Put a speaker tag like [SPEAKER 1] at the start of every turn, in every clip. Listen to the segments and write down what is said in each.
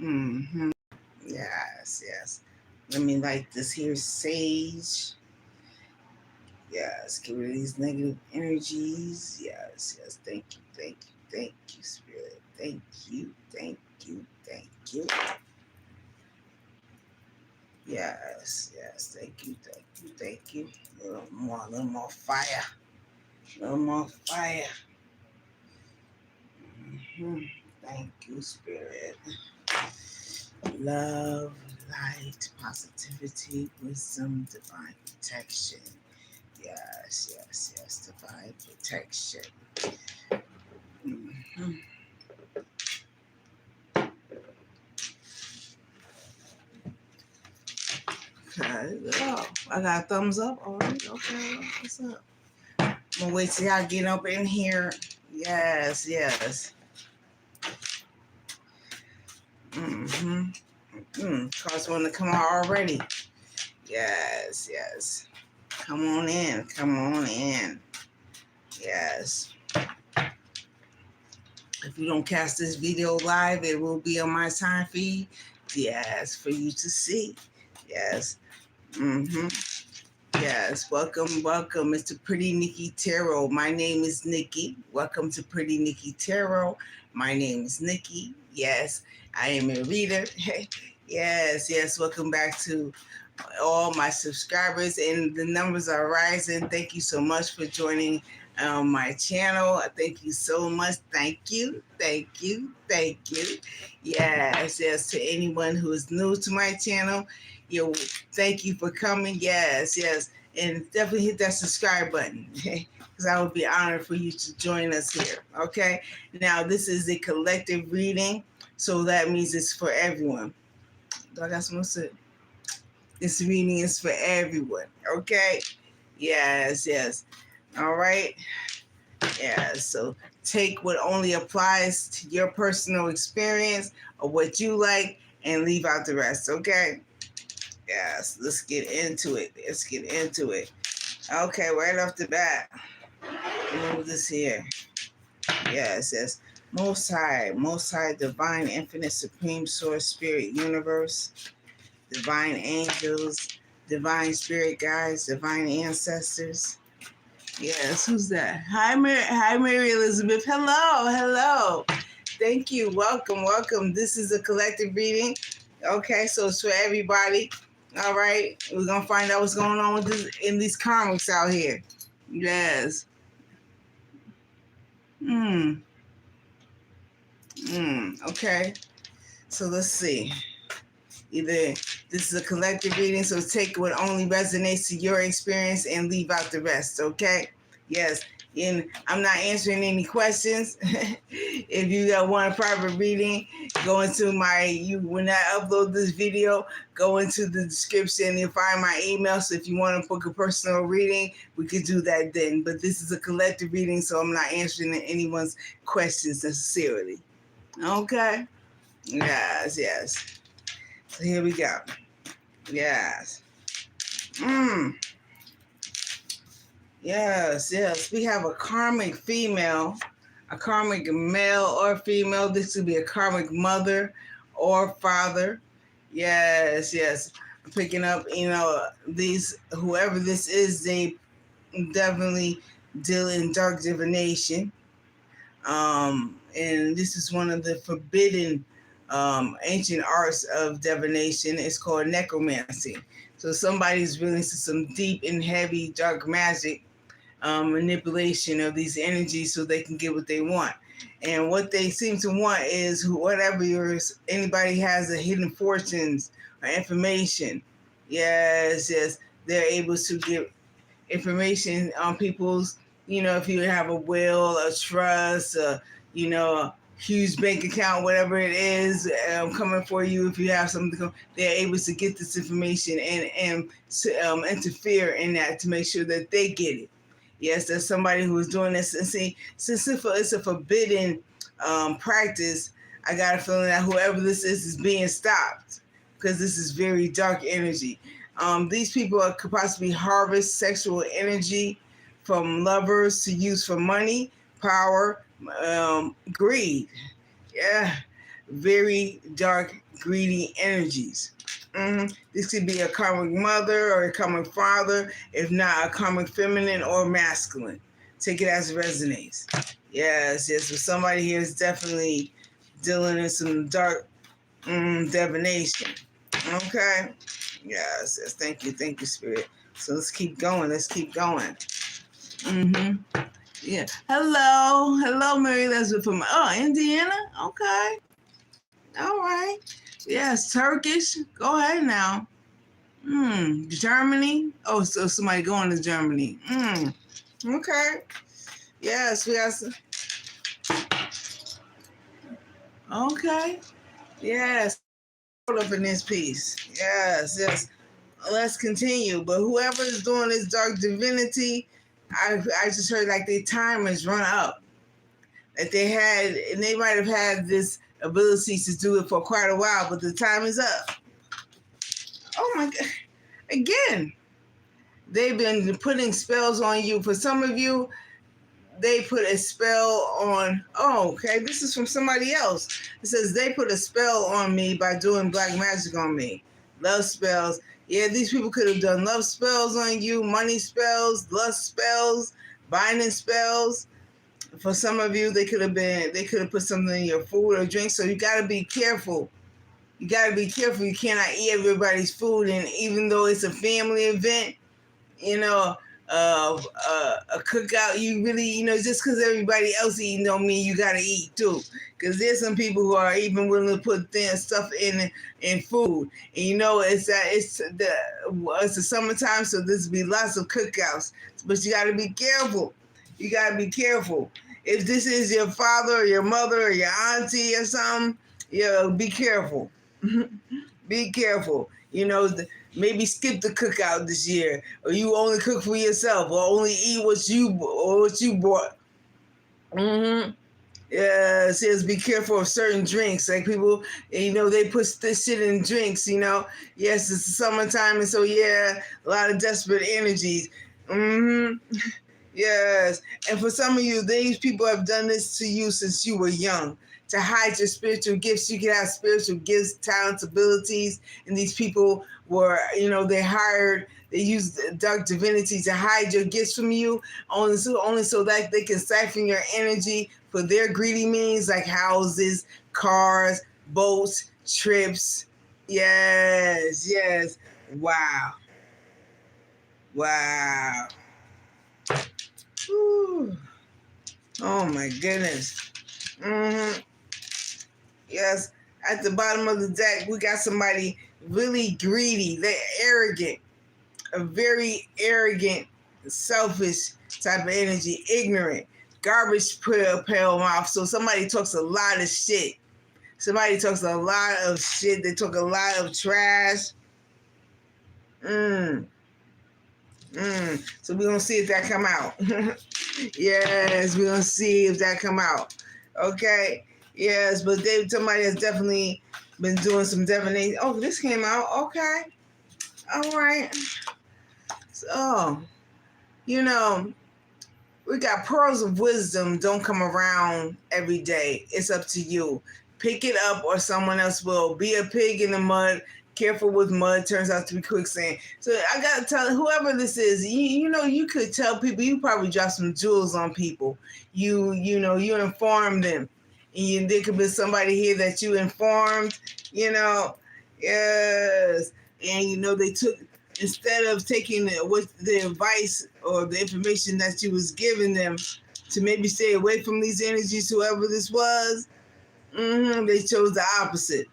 [SPEAKER 1] Mm-hmm. Yes, yes. Let me light this here sage. Yes, get rid of these negative energies. Yes, yes. Thank you, Spirit. Thank you. Yes, yes. Thank you. A little more fire. A little more fire. Hmm. Thank you, Spirit. Love, light, positivity, wisdom, divine protection. Yes. Divine protection. Mhm. Okay. Oh, I got a thumbs up. All right. Okay. What's up? I'm gonna wait till y'all get up in here. Yes. Mm-hmm. Cards want to come out already. Yes. Come on in. Yes. If you don't catch this video live, it will be on my time feed. Yes, for you to see. Yes. Mm-hmm. Yes. Welcome, Mr. Pretty Nicki Tarot. My name is Nikki. Welcome to Pretty Nicki Tarot. My name is Nikki. Yes, I am a reader. Yes. Welcome back to all my subscribers, and the numbers are rising. Thank you so much for joining my channel. Thank you so much. Thank you. Yes. To anyone who is new to my channel, thank you for coming. Yes. And definitely hit that subscribe button, because I would be honored for you to join us here. Okay. Now, this is a collective reading, so that means it's for everyone. Do I got something to say? This reading is for everyone. Okay? Yes. All right. Yeah. So take what only applies to your personal experience or what you like and leave out the rest. Okay? Yes. Let's get into it. Okay. Right off the bat, move this here. Yes. Most High, Divine, Infinite, Supreme Source, Spirit, Universe, Divine Angels, Divine Spirit Guides, Divine Ancestors. Yes, who's that? Hi, Mary Elizabeth. Hello. Thank you. Welcome. This is a collective reading. Okay, so it's for everybody. All right, we're gonna find out what's going on with this in these comics out here. Yes. Okay. So let's see. Either this is a collective reading, so take what only resonates to your experience and leave out the rest, okay? Yes, and I'm not answering any questions. If you want a private reading, go into when I upload this video, go into the description and find my email. So if you want to book a personal reading, we could do that then. But this is a collective reading, so I'm not answering anyone's questions necessarily. Okay? Yes. So here we go. Yes. Yes. We have a karmic female, a karmic male or female. This could be a karmic mother or father. Yes. I'm picking up, whoever this is, they definitely deal in dark divination. And this is one of the forbidden ancient arts of divination. It's called necromancy. So somebody's really into some deep and heavy dark magic manipulation of these energies so they can get what they want. And what they seem to want is anybody has a hidden fortunes or information. Yes, they're able to get information on people's, if you have a will, a trust, a huge bank account, whatever it is, coming for you. If you have something, they're able to get this information and interfere in that to make sure that they get it. Yes, there's somebody who is doing this. And see, since it's a forbidden practice, I got a feeling that whoever this is being stopped, because this is very dark energy. These people could possibly harvest sexual energy from lovers to use for money, power, greed. Yeah, very dark, greedy energies. This could be a karmic mother or a karmic father, if not a karmic feminine or masculine. Take it as it resonates. Yes, yes. So somebody here is definitely dealing in some dark divination. Okay. Yes, yes. Thank you, Spirit. So let's keep going. Yeah. Hello, Mary Elizabeth from Indiana. Okay. All right. Yes, Turkish. Go ahead now. Germany. Oh, so somebody going to Germany. Okay. Yes, we got some. Okay. Yes. Up in this piece. Yes, yes. Let's continue. But whoever is doing this dark divinity, I just heard like their time has run up. That they might have had this ability to do it for quite a while, but the time is up. Oh my God. Again, they've been putting spells on you. For some of you, they put a spell on, okay, this is from somebody else. It says they put a spell on me by doing black magic on me. Love spells. Yeah, these people could have done love spells on you, money spells, lust spells, binding spells. For some of you, they could have put something in your food or drink. So you got to be careful. You cannot eat everybody's food. And even though it's a family event, a cookout, you really, just because everybody else eating don't mean you gotta eat too. Because there's some people who are even willing to put stuff in food. And it's the summertime, so there's be lots of cookouts. But you gotta be careful. If this is your father or your mother or your auntie or something, be careful. Be careful. Maybe skip the cookout this year, or you only cook for yourself, or only eat what you bought. Yeah, it says be careful of certain drinks. Like people, they put this shit in drinks. Yes, it's the summertime, and so a lot of desperate energies. Yes, and for some of you, these people have done this to you since you were young. To hide your spiritual gifts, you can have spiritual gifts, talents, abilities, and these people were, they used dark divinity to hide your gifts from you, only so that they can siphon your energy for their greedy means, like houses, cars, boats, trips. Yes, yes. Wow. Whew. Oh my goodness. Yes, at the bottom of the deck, we got somebody really greedy. They're arrogant, a very arrogant, selfish type of energy, ignorant, garbage pail mouth. So somebody talks a lot of shit. They talk a lot of trash. So we're going to see if that come out. Yes, we're going to see if that come out. Okay. Yes, but somebody has definitely been doing some divination. Oh, this came out. Okay. All right. So, we got pearls of wisdom don't come around every day. It's up to you. Pick it up or someone else will. Be a pig in the mud. Careful with mud. Turns out to be quicksand. So I got to tell whoever this is, you could tell people, you probably drop some jewels on people. You inform them. And there could be somebody here that you informed, yes. And, they took, instead of taking the advice or the information that you was giving them to maybe stay away from these energies, whoever this was, they chose the opposite.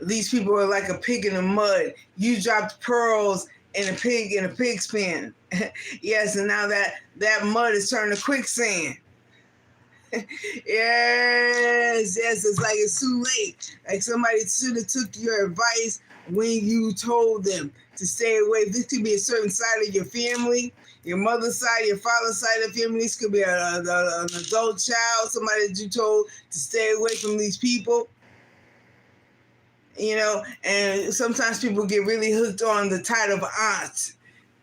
[SPEAKER 1] These people are like a pig in the mud. You dropped pearls in a pig's pen. Yes, and now that mud is turned to quicksand. Yes, it's like it's too late. Like somebody should have took your advice when you told them to stay away. This could be a certain side of your family, your mother's side, your father's side of the family. This could be an adult child, somebody that you told to stay away from these people. And sometimes people get really hooked on the title of aunt,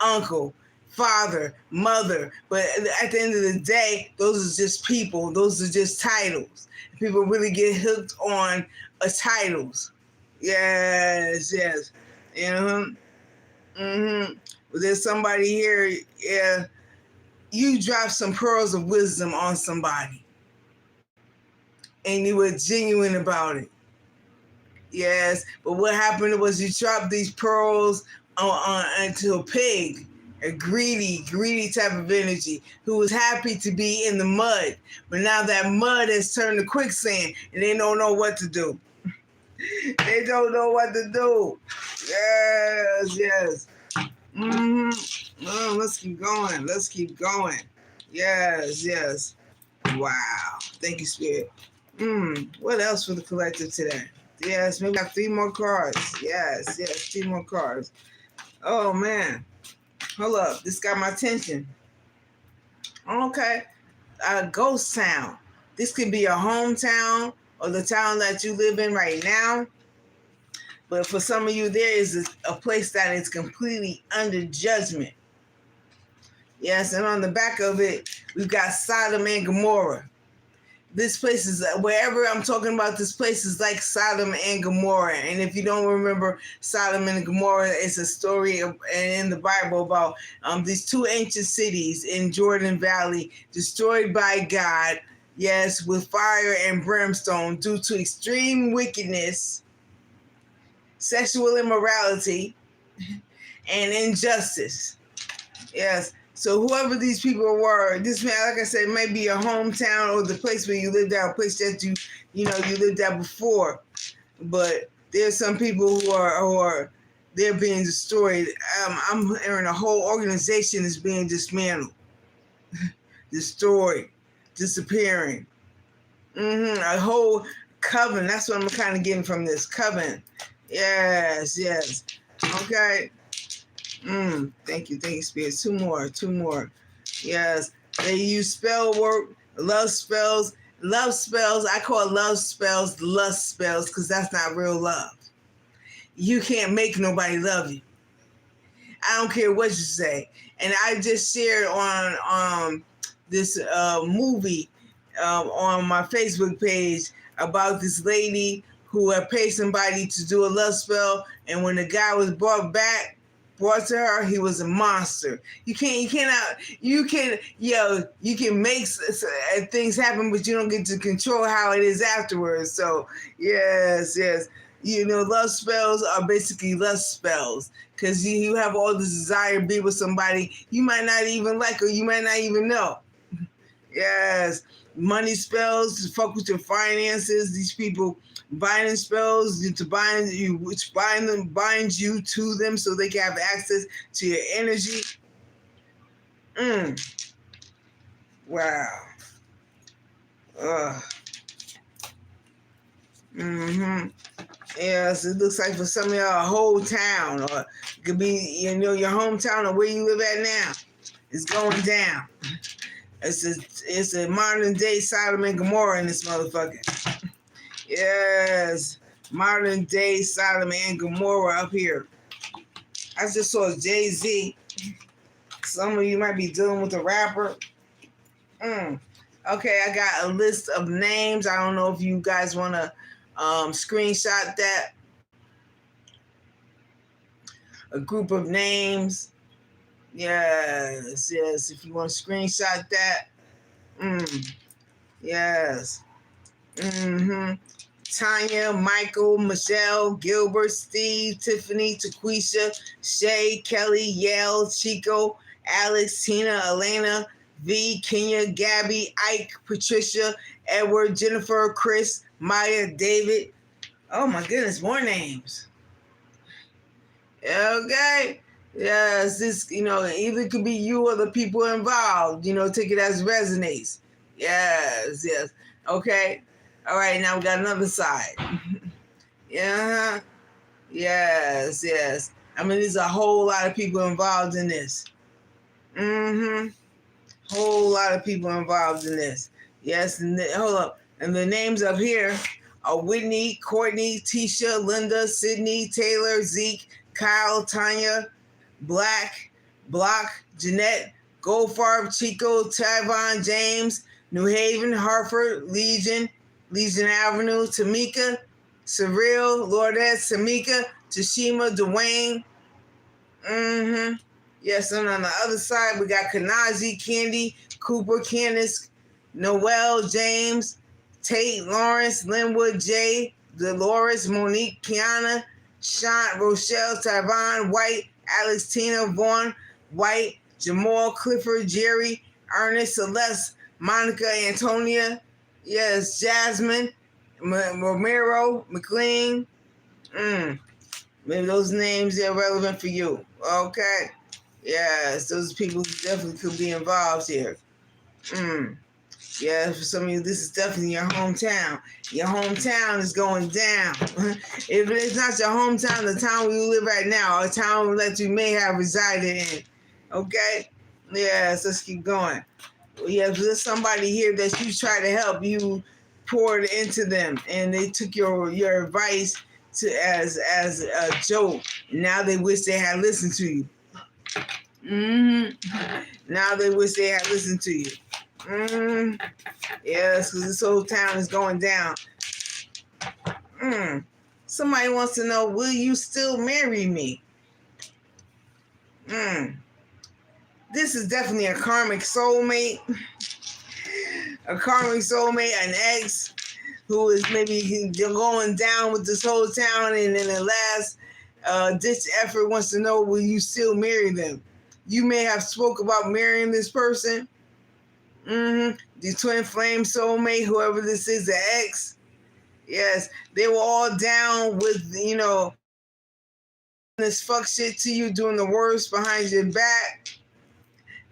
[SPEAKER 1] uncle, father, mother. But at the end of the day, those are just people. Those are just titles. People really get hooked on titles. Yes, yes. But there's somebody here, yeah, you dropped some pearls of wisdom on somebody. And you were genuine about it. Yes, but what happened was you dropped these pearls onto a pig, a greedy type of energy who was happy to be in the mud. But now that mud has turned to quicksand and they don't know what to do. They don't know what to do. Yes, yes. Let's keep going. Let's keep going. Yes, yes. Wow. Thank you, Spirit. What else for the collective today? Yes, maybe we got 3 more cards. Yes, 3 more cards. Oh, man. Hold up. This got my attention. Okay. A ghost town. This could be a hometown or the town that you live in right now. But for some of you, there is a place that is completely under judgment. Yes, and on the back of it, we've got Sodom and Gomorrah. This place is, wherever I'm talking about, this place is like Sodom and Gomorrah. And if you don't remember Sodom and Gomorrah, it's a story in the Bible about these 2 ancient cities in Jordan Valley destroyed by God, yes, with fire and brimstone due to extreme wickedness, sexual immorality, and injustice. Yes. So whoever these people were, this man, like I said, might be a hometown or the place where you lived at, a place that you lived at before. But there's some people who are they're being destroyed. I'm hearing a whole organization is being dismantled, destroyed, disappearing. A whole coven. That's what I'm kind of getting from this coven. Yes, yes. Okay. Thank you, Spirit. 2 more. Yes, they use spell work, love spells. I call love spells lust spells because that's not real love. You can't make nobody love you. I don't care what you say. And I just shared on this movie on my Facebook page about this lady who had paid somebody to do a love spell, and when the guy was brought to her, he was a monster. You can make things happen, but you don't get to control how it is afterwards. So yes. Love spells are basically lust spells because you have all this desire to be with somebody you might not even like or you might not even know. Yes, money spells to fuck with your finances. These people binding spells to bind you, which binds you to them so they can have access to your energy. Wow. Yes, it looks like for some of y'all a whole town, or it could be your hometown or where you live at now. It's going down. It's a modern day Sodom and Gomorrah in this motherfucker. Yes, modern day Sodom and Gomorrah up here. I just saw Jay-Z. Some of you might be dealing with a rapper. Okay, I got a list of names. I don't know if you guys want to screenshot that. A group of names. Yes. If you want to screenshot that. Yes. Tanya, Michael, Michelle, Gilbert, Steve, Tiffany, Taquisha, Shay, Kelly, Yale, Chico, Alex, Tina, Elena, V, Kenya, Gabby, Ike, Patricia, Edward, Jennifer, Chris, Maya, David. Oh my goodness, more names. Okay. Yes, this, either could be you or the people involved, take it as resonates. Yes. Okay. All right, now we got another side. Yeah. Yes. I mean, there's a whole lot of people involved in this. Whole lot of people involved in this. Yes, and hold up. And the names up here are Whitney, Courtney, Tisha, Linda, Sydney, Taylor, Zeke, Kyle, Tanya, Black, Block, Jeanette, Goldfarb, Chico, Tavon, James, New Haven, Hartford, Legion Avenue, Tamika, Surreal, Lordette, Samika, Tashima, Dwayne. Yes, and on the other side, we got Kanaji, Candy, Cooper, Candace, Noel, James, Tate, Lawrence, Linwood, Jay, Dolores, Monique, Kiana, Sean, Rochelle, Tyvon, White, Alex, Tina, Vaughn, White, Jamal, Clifford, Jerry, Ernest, Celeste, Monica, Antonia, yes, Jasmine, Romero, McLean. Maybe those names are relevant for you. Okay. Yes, those people definitely could be involved here. Yeah, for some of you, this is definitely your hometown. Your hometown is going down. If it's not your hometown, the town where you live right now, or a town that you may have resided in. Okay? Yes, let's keep going. Yeah, if there's somebody here that you try to help, you poured into them, and they took your advice as a joke. Now they wish they had listened to you. Now they wish they had listened to you. Yes, because this whole town is going down. Somebody wants to know, will you still marry me? This is definitely a karmic soulmate. A karmic soulmate, an ex who is maybe going down with this whole town, and in the last ditch effort wants to know, will you still marry them? You may have spoke about marrying this person. The twin flame soulmate, whoever this is, the ex. Yes, they were all down with, this fuck shit to you, doing the worst behind your back.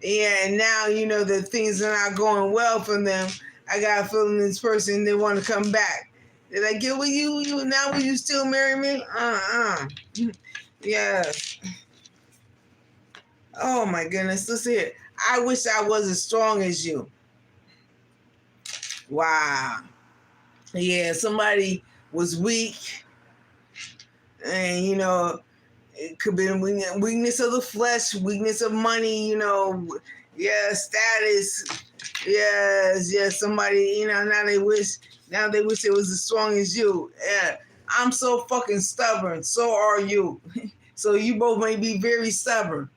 [SPEAKER 1] Yeah, and now, that things are not going well for them. I got a feeling this person, they want to come back. They're like, yeah, will you still marry me? Yes. Oh my goodness, let's see it. I wish I was as strong as you. Wow. Yeah, somebody was weak, and it could be weakness of the flesh, weakness of money, status. Yes, somebody, now they wish it was as strong as you. Yeah, I'm so fucking stubborn. So are you. So you both may be very stubborn.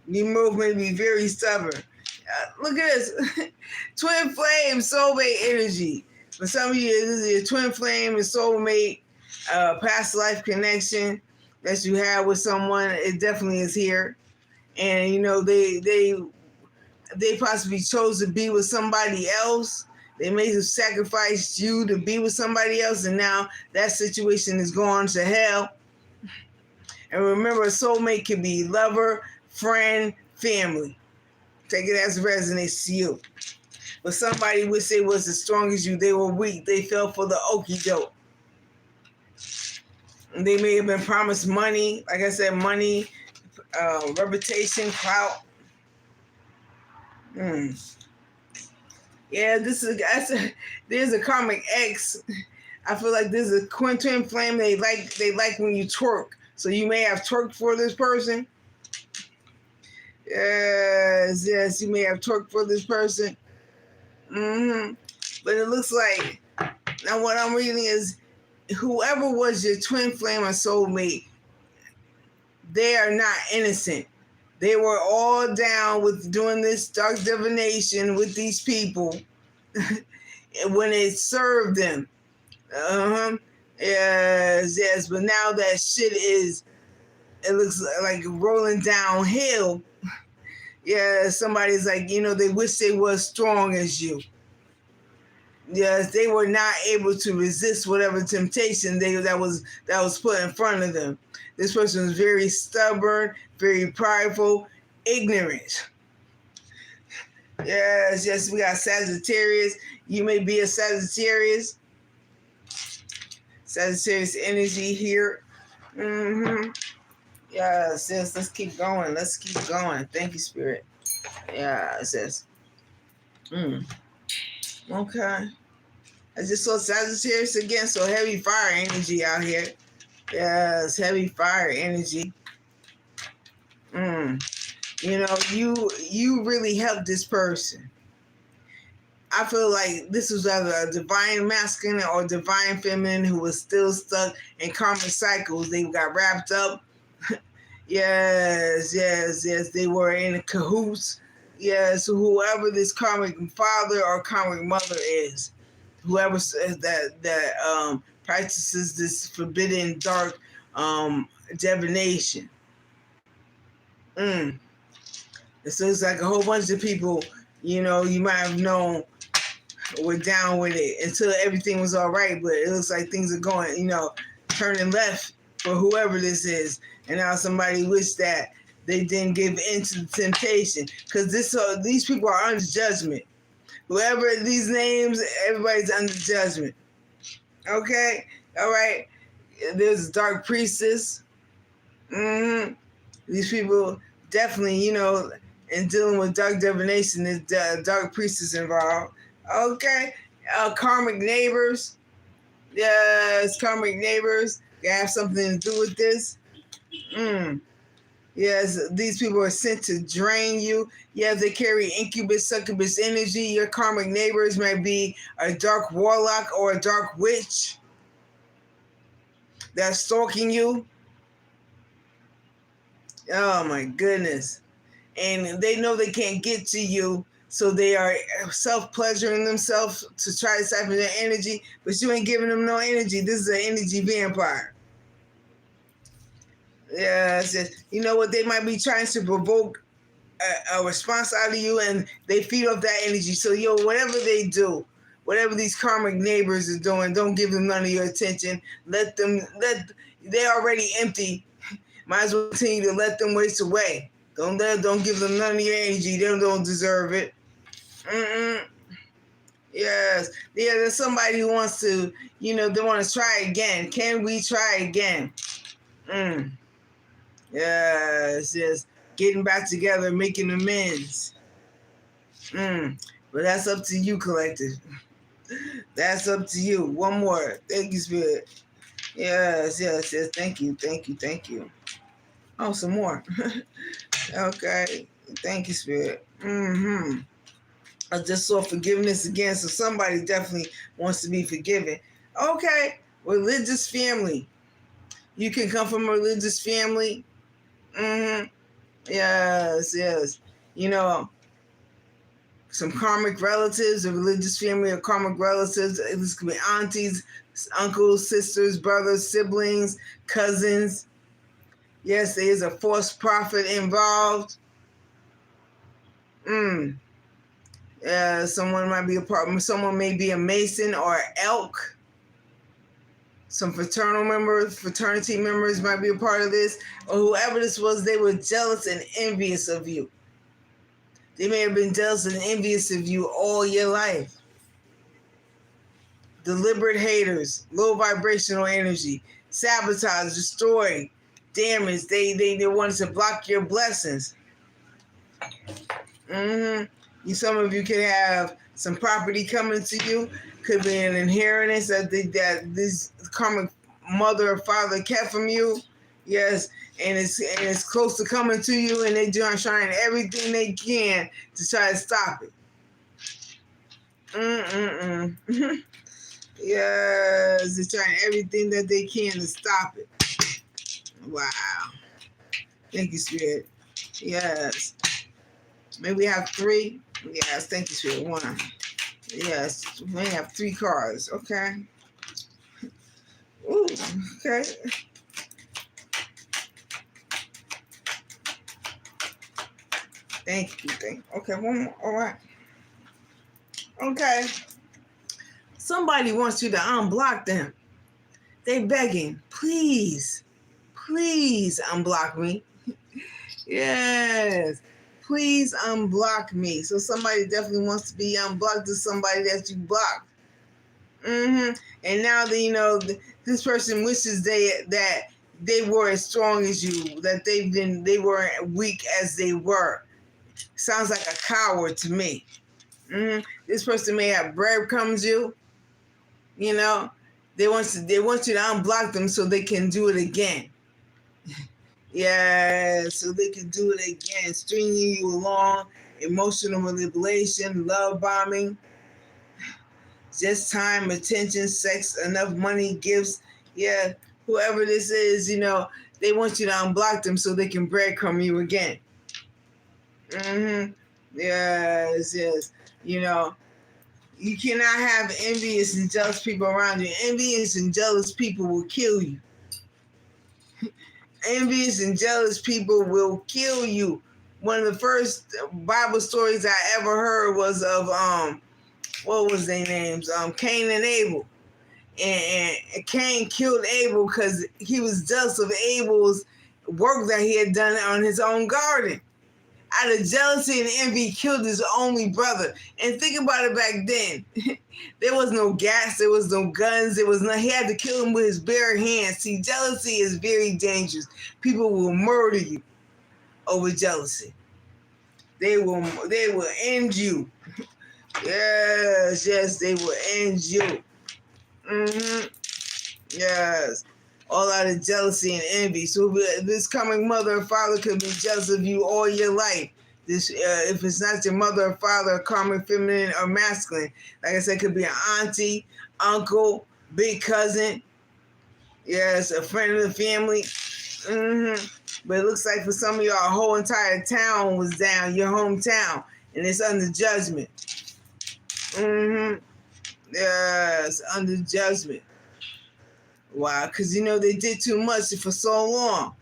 [SPEAKER 1] You both may be very stubborn. Look at this. Twin flame, soulmate energy. For some of you, this is your twin flame and soulmate past life connection that you have with someone. It definitely is here. And, they possibly chose to be with somebody else. They may have sacrificed you to be with somebody else, and now that situation is gone to hell. And remember, a soulmate can be lover, friend, family. Take it as resonates to you. But somebody would say was as strong as you. They were weak. They fell for the okie doke. They may have been promised money. Like I said, money, reputation, clout. Yeah, there's a karmic ex. I feel like there's a twin flame. They like when you twerk. So you may have twerked for this person. Yes, you may have twerked for this person. But it looks like, now what I'm reading is, whoever was your twin flame or soulmate, they are not innocent. They were all down with doing this dark divination with these people when it served them. Yes. But now that shit it looks like rolling downhill. Yeah, somebody's like, they wish they were as strong as you. Yes, they were not able to resist whatever temptation that was put in front of them. This person was very stubborn, very prideful, ignorant. Yes, we got Sagittarius. You may be a Sagittarius. Sagittarius energy here. Yes, let's keep going. Thank you, Spirit. Yes. Okay. I just saw Sagittarius again, so heavy fire energy out here. Yes, heavy fire energy. You know, you really helped this person. I feel like this was either a divine masculine or divine feminine who was still stuck in karmic cycles. They got wrapped up. Yes, yes, yes. They were in cahoots. Yes, whoever this karmic father or karmic mother is, whoever says that practices this forbidden dark divination. Mm. So it's like a whole bunch of people, you know, you might have known were down with it until everything was all right. But it looks like things are going, you know, turning left for whoever this is. And now somebody wished that they didn't give in to the temptation, because these people are under judgment. Whoever these names, everybody's under judgment. Okay, all right. There's dark priestess. Mm-hmm. These people definitely, you know, in dealing with dark divination, there's dark priestess involved. Okay, karmic neighbors. Yes, karmic neighbors. They have something to do with this. Mm. Yes, these people are sent to drain you. Yes, they carry incubus, succubus energy. Your karmic neighbors might be a dark warlock or a dark witch that's stalking you. Oh my goodness. And they know they can't get to you, so they are self-pleasuring themselves to try to siphon their energy, but you ain't giving them no energy. This is an energy vampire. Yes, yes. You know what? They might be trying to provoke a response out of you, and they feed off that energy. So, whatever they do, whatever these karmic neighbors are doing, don't give them none of your attention. They're already empty. Might as well continue to let them waste away. Don't give them none of your energy. They don't deserve it. Mm-mm. Yes. Yeah, there's somebody who wants to, they want to try again. Can we try again? Mm. Yes, yes. Getting back together, making amends. But that's up to you, collective. That's up to you. One more. Thank you, Spirit. Yes, yes, yes. Thank you, thank you, thank you. Oh, some more. Okay. Thank you, Spirit. I just saw forgiveness again, so somebody definitely wants to be forgiven. Okay. Religious family. You can come from a religious family. Yes, yes. Some karmic relatives, a religious family of karmic relatives. This could be aunties, uncles, sisters, brothers, siblings, cousins. Yes, there is a false prophet involved. Someone might be someone may be a Mason or an elk. Some fraternity members might be a part of this, or whoever this was, they were jealous and envious of you. They may have been jealous and envious of you all your life. Deliberate haters, low vibrational energy, sabotage, destroy, damage. They wanted to block your blessings. Some of you could have some property coming to you. Could be an inheritance that this karmic mother or father kept from you. Yes, and it's close to coming to you, and they're trying everything they can to try to stop it. Yes, they're trying everything that they can to stop it. Wow. Thank you, Spirit. Yes. Maybe we have 3. Yes, thank you, Spirit. 1. Yes, we have 3 cards. Okay. Ooh, okay. Thank you. Okay, one more. All right. Okay. Somebody wants you to unblock them. They begging, please unblock me. Yes. Please unblock me. So somebody definitely wants to be unblocked to somebody that you blocked. And now that this person wishes that they were as strong as you, that they weren't weak as they were. Sounds like a coward to me. This person may have breadcrumbs you. They want you to unblock them so they can do it again. Yeah, so they can do it again, stringing you along, emotional manipulation, love bombing, just time, attention, sex, enough money, gifts. Yeah, whoever this is, they want you to unblock them so they can breadcrumb you again. Yes, yes. You cannot have envious and jealous people around you. Envious and jealous people will kill you. Envious and jealous people will kill you. One of the first Bible stories I ever heard was of what was their names? Cain and Abel. And Cain killed Abel because he was jealous of Abel's work that he had done on his own garden. Out of jealousy and envy, killed his only brother. And think about it back then. There was no gas, there was no guns, he had to kill him with his bare hands. See, jealousy is very dangerous. People will murder you over jealousy. They will end you. Yes, they will end you. Yes. All out of jealousy and envy. So this coming mother or father could be jealous of you all your life. This, if it's not your mother or father, karmic feminine or masculine, like I said, could be an auntie, uncle, big cousin. Yes, a friend of the family. But it looks like for some of y'all, a whole entire town was down, your hometown, and it's under judgment. Yes, under judgment. Why? Because, they did too much for so long.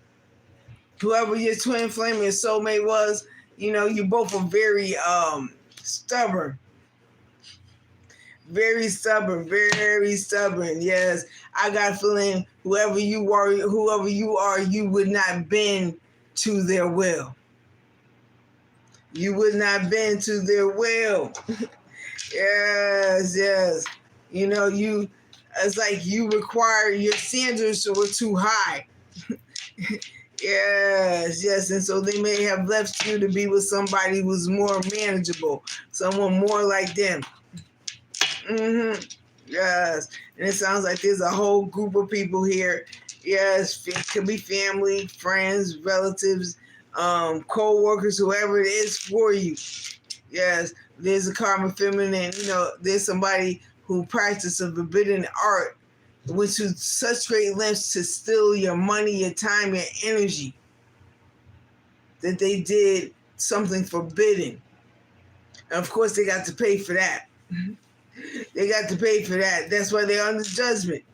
[SPEAKER 1] Whoever your twin flame or soulmate was, you both are very stubborn. Very stubborn, very stubborn. Yes, I got a feeling whoever you are, you would not bend to their will. You would not bend to their will. Yes. It's like you require, your standards were too high. Yes. And so they may have left you to be with somebody who's more manageable, someone more like them. Yes. And it sounds like there's a whole group of people here. Yes, it could be family, friends, relatives, co-workers, whoever it is for you. Yes, there's a karma feminine, there's somebody who practices a forbidden art, went to such great lengths to steal your money, your time, your energy, that they did something forbidden. And of course, they got to pay for that. They got to pay for that. That's why they're under judgment.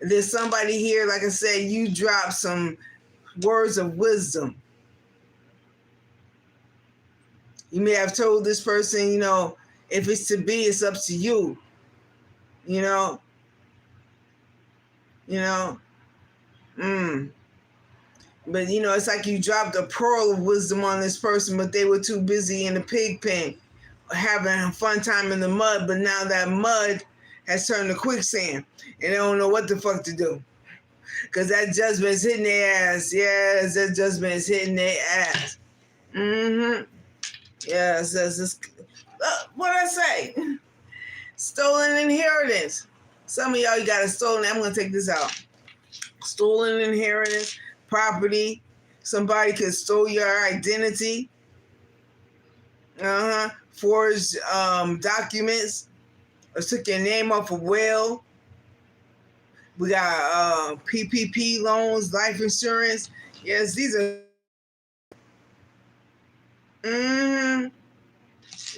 [SPEAKER 1] There's somebody here, like I said, you drop some words of wisdom. You may have told this person, if it's to be, it's up to you. But, it's like you dropped a pearl of wisdom on this person, but they were too busy in the pig pen having a fun time in the mud. But now that mud has turned to quicksand and they don't know what the fuck to do. Because that judgment is hitting their ass. Yes, that judgment is hitting their ass. Yes. What did I say? Stolen inheritance. Some of y'all, you got a stolen. I'm going to take this out. Stolen inheritance, property. Somebody could steal your identity. Forged documents. Or took your name off a will. We got PPP loans, life insurance. Yes, these are.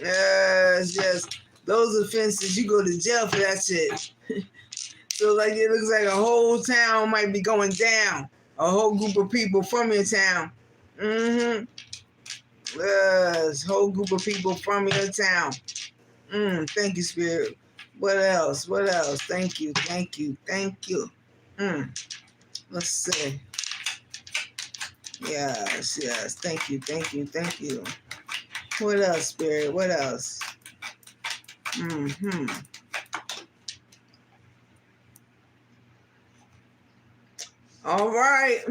[SPEAKER 1] Yes. Those offenses, you go to jail for that shit. So like it looks like a whole town might be going down. A whole group of people from your town. Yes, whole group of people from your town. Thank you, Spirit. What else? Thank you. Let's see. Yes. Thank you. What else, Spirit? What else? All right.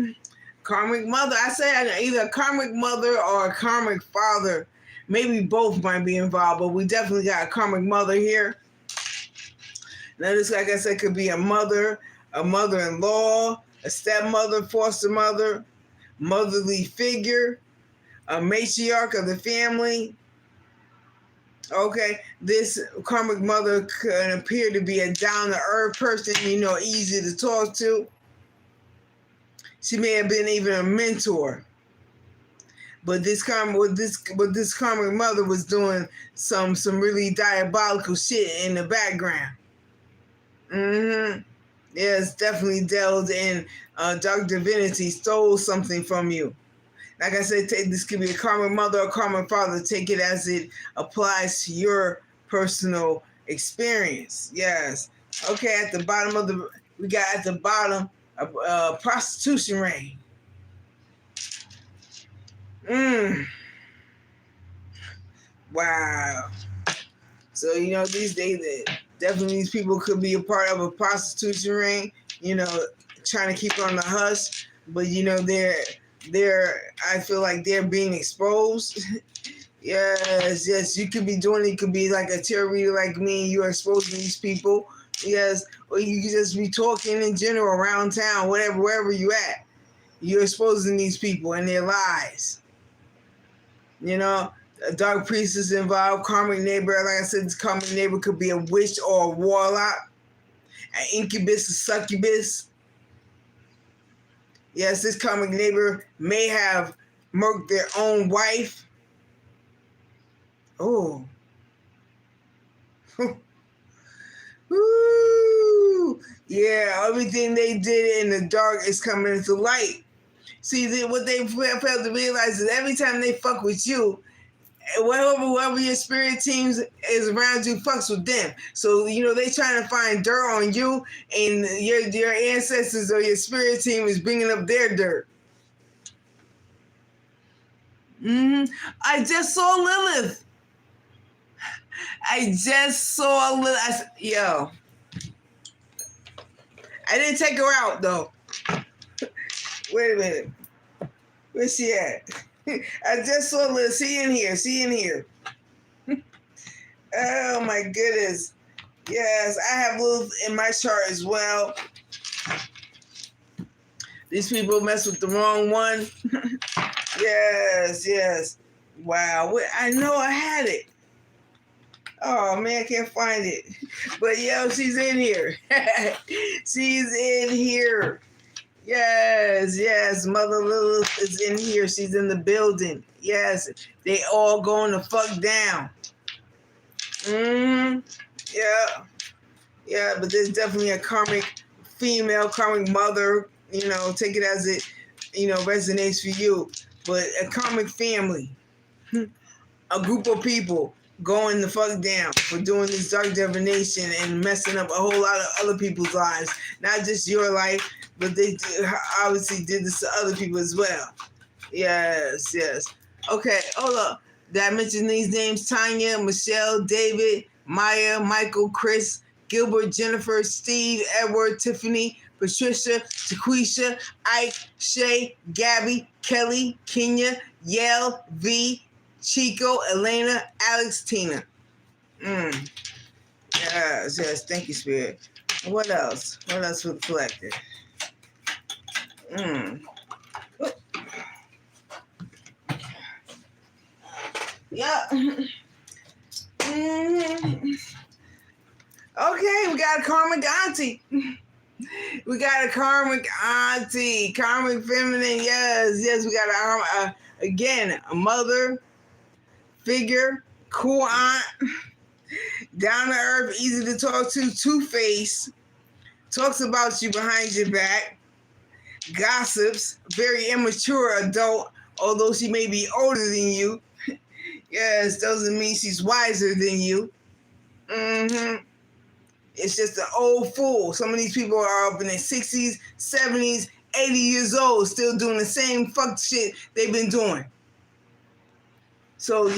[SPEAKER 1] Karmic mother. I said either a karmic mother or a karmic father. Maybe both might be involved, but we definitely got a karmic mother here. Now this, like I said, could be a mother-in-law, a stepmother, foster mother, motherly figure, a matriarch of the family. Okay, this karmic mother can appear to be a down-to-earth person, easy to talk to. She may have been even a mentor. But this karmic mother was doing some really diabolical shit in the background. Yes, definitely delved in dark divinity, stole something from you. Like I said, this could be a karmic mother or karmic father. Take it as it applies to your personal experience. Yes. Okay, at the bottom we got at the bottom a prostitution ring. Wow. So, these days, definitely these people could be a part of a prostitution ring, trying to keep on the hush. But, I feel like they're being exposed. Yes, you could be doing it. You could be like a tarot reader like me. You're exposing these people. Yes, or you could just be talking in general around town, wherever you at. You're exposing these people and their lies. A dark priestess involved, karmic neighbor. Like I said, this karmic neighbor could be a witch or a warlock, an incubus, a succubus. Yes, this karmic neighbor may have murked their own wife. Oh. Woo! Yeah, everything they did in the dark is coming into light. See, what they failed to realize is every time they fuck with you, whoever your spirit teams is around you fucks with them. So, they trying to find dirt on you, and your ancestors or your spirit team is bringing up their dirt. I just saw Lilith. Yo. I didn't take her out, though. Wait a minute. Where's she at? I just saw Lilith. See in here. Oh, my goodness. Yes, I have Lilith in my chart as well. These people mess with the wrong one. Yes. Wow. I know I had it. Oh, man, I can't find it. But, she's in here. She's in here. Yes. Mother Lilith is in here. She's in the building. Yes. They all going to fuck down. Yeah, but there's definitely a karmic female, karmic mother. Take it as it, resonates for you. But a karmic family. A group of people going the fuck down for doing this dark divination and messing up a whole lot of other people's lives. Not just your life, but they obviously did this to other people as well. Yes. Okay, hold up. Did I mention these names? Tanya, Michelle, David, Maya, Michael, Chris, Gilbert, Jennifer, Steve, Edward, Tiffany, Patricia, Taquisha, Ike, Shay, Gabby, Kelly, Kenya, Yael, V, Chico, Elena, Alex, Tina. Yes. Thank you, Spirit. What else? What else was collected? Yeah. Okay, we got a karmic auntie. We got a karmic auntie, karmic feminine. Yes. We got a mother figure, cool aunt, down to earth, easy to talk to, two-faced, talks about you behind your back, gossips, very immature adult, although she may be older than you. Yes, doesn't mean she's wiser than you. It's just an old fool. Some of these people are up in their 60s, 70s, 80 years old, still doing the same fuck shit they've been doing. So,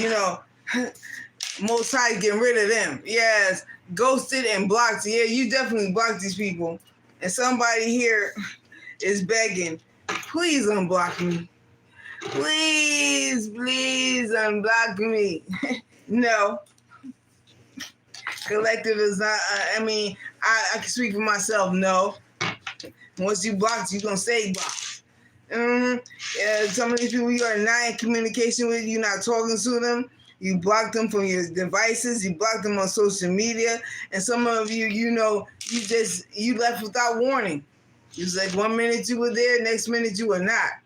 [SPEAKER 1] Most High getting rid of them. Yes, ghosted and blocked. Yeah, you definitely blocked these people. And somebody here is begging, please unblock me. Please unblock me. No. Collective is not, I can speak for myself. No. Once you blocked, you're going to stay blocked. Yeah, some of these people you are not in communication with, you're not talking to them. You block them from your devices. You block them on social media. And some of you, you left without warning. It's like 1 minute you were there, next minute you were not.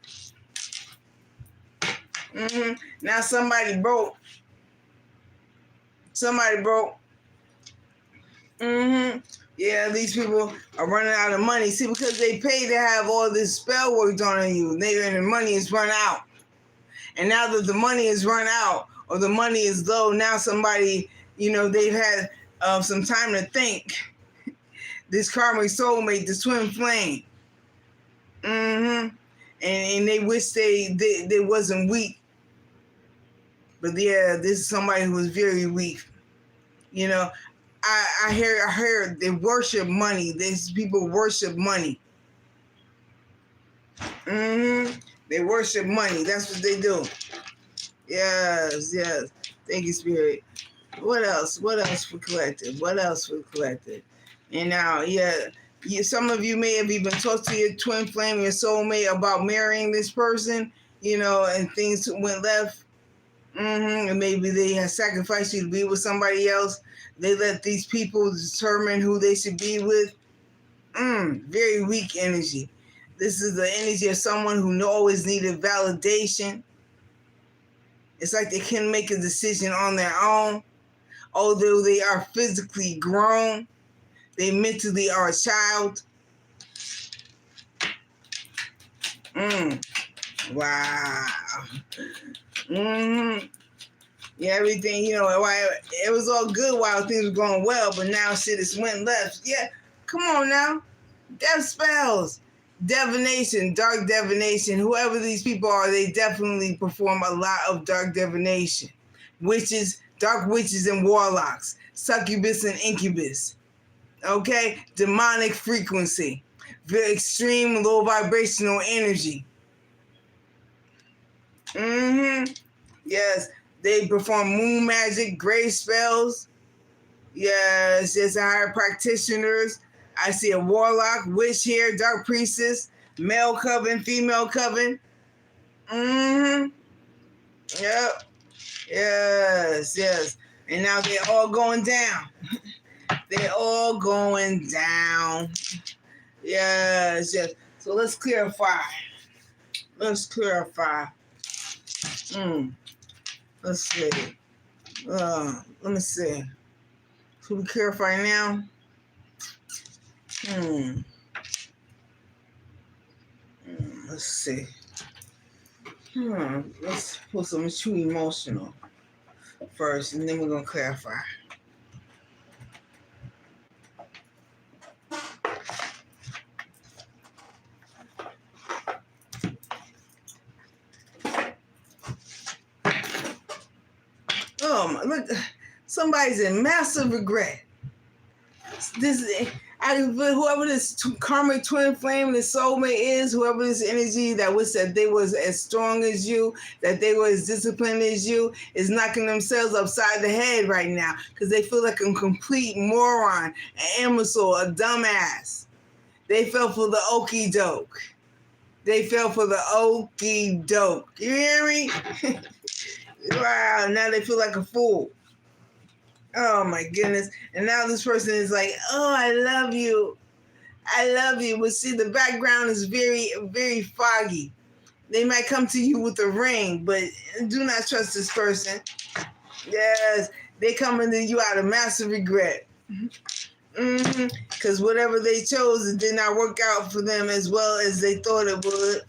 [SPEAKER 1] Now somebody broke. Yeah, these people are running out of money. See, because they pay to have all this spell work done on you. And the money is run out. And now that the money is run out, or the money is low, now somebody, they've had some time to think. This karmic soulmate, this twin flame. And they wish they wasn't weak. But yeah, this is somebody who is very weak. I heard they worship money. These people worship money. They worship money. That's what they do. Yes. Thank you, Spirit. What else? What else for collective? And now, some of you may have even talked to your twin flame, your soulmate, about marrying this person, and things went left. And maybe they have sacrificed you to be with somebody else. They let these people determine who they should be with. Very weak energy. This is the energy of someone who always needed validation. It's like they can't make a decision on their own. Although they are physically grown, they mentally are a child. Wow. Yeah, everything, it was all good while things were going well, but now shit has went left. Yeah, come on now. Death spells, divination, dark divination. Whoever these people are, they definitely perform a lot of dark divination. Witches, dark witches and warlocks, succubus and incubus. Okay? Demonic frequency. Very extreme low vibrational energy. Yes. They perform moon magic, gray spells. Yes, higher practitioners. I see a warlock, witch here, dark priestess, male coven, female coven. Yep. Yes. And now they're all going down. Yes. So let's clarify. Let's see. Let me see. Should we clarify now? Let's see. Let's put some too emotional first, and then we're gonna clarify. Look, somebody's in massive regret. Whoever this karmic twin flame, this soulmate is, whoever this energy that wish that they was as strong as you, that they were as disciplined as you, is knocking themselves upside the head right now because they feel like a complete moron, an imbecile, a dumbass. They fell for the okie doke. You hear me? Wow, now they feel like a fool. Oh my goodness. And now this person is like, oh, I love you. But see, the background is very, very foggy. They might come to you with a ring, but do not trust this person. Yes, they coming to you out of massive regret. Because whatever they chose, it did not work out for them as well as they thought it would.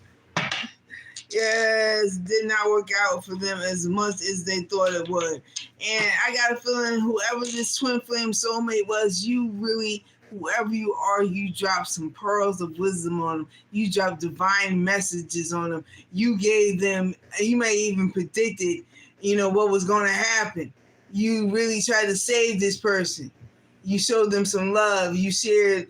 [SPEAKER 1] Yes, did not work out for them as much as they thought it would. And I got a feeling whoever this twin flame soulmate was, you really, whoever you are, you dropped some pearls of wisdom on them. You dropped divine messages on them. You gave them, you may even predicted, what was going to happen. You really tried to save this person. You showed them some love. You shared,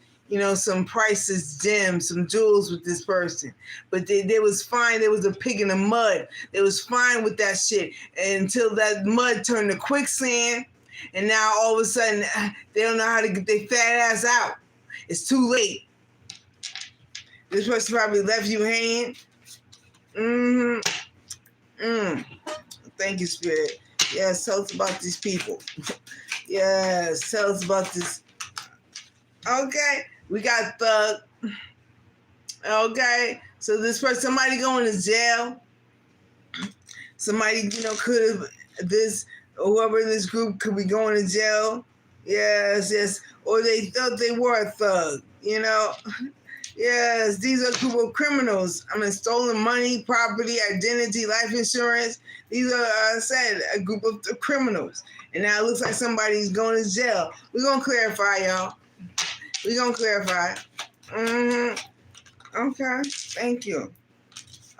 [SPEAKER 1] some priceless gems, some jewels with this person. But they was fine. There was a pig in the mud. They was fine with that shit until that mud turned to quicksand. And now all of a sudden, they don't know how to get their fat ass out. It's too late. This person probably left you hanging. Mm-hmm. Thank you, Spirit. Yes, tell us about these people. Yes, tell us about this. Okay, we got Thug. Okay, so this person, somebody going to jail. Somebody, could have whoever in this group could be going to jail. Yes, yes. Or they thought they were a thug, Yes, these are a group of criminals. Stolen money, property, identity, life insurance. These are, I said, a group of criminals. And now it looks like somebody's going to jail. We're going to clarify, y'all. We're going to clarify. Okay, thank you.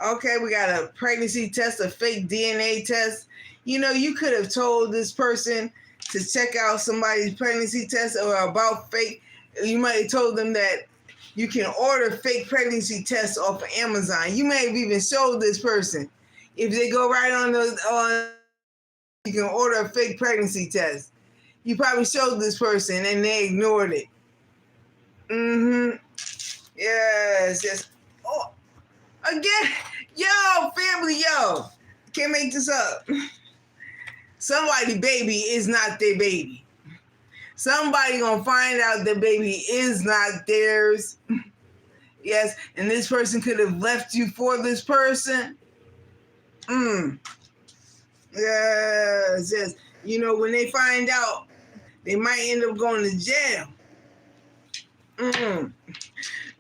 [SPEAKER 1] Okay, we got a pregnancy test, a fake DNA test. You could have told this person to check out somebody's pregnancy test or about fake. You might have told them that you can order fake pregnancy tests off of Amazon. You may have even showed this person. If they go right on you can order a fake pregnancy test. You probably showed this person and they ignored it. Yes, yes. Oh, again, yo, family, yo. Can't make this up. Somebody baby is not their baby. Somebody gonna find out the baby is not theirs. Yes, and this person could have left you for this person. Yes, yes. When they find out, they might end up going to jail.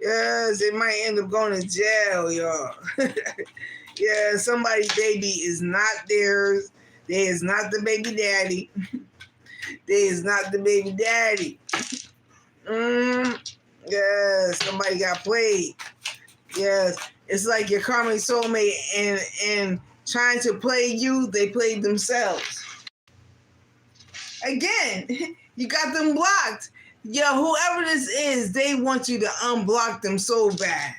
[SPEAKER 1] Yes, they might end up going to jail, y'all. Yeah, somebody's baby is not theirs. They is not the baby daddy. They is not the baby daddy. Yes, somebody got played. Yes, it's like your karmic soulmate and trying to play you, they played themselves. Again, you got them blocked. Yo, whoever this is, they want you to unblock them so bad.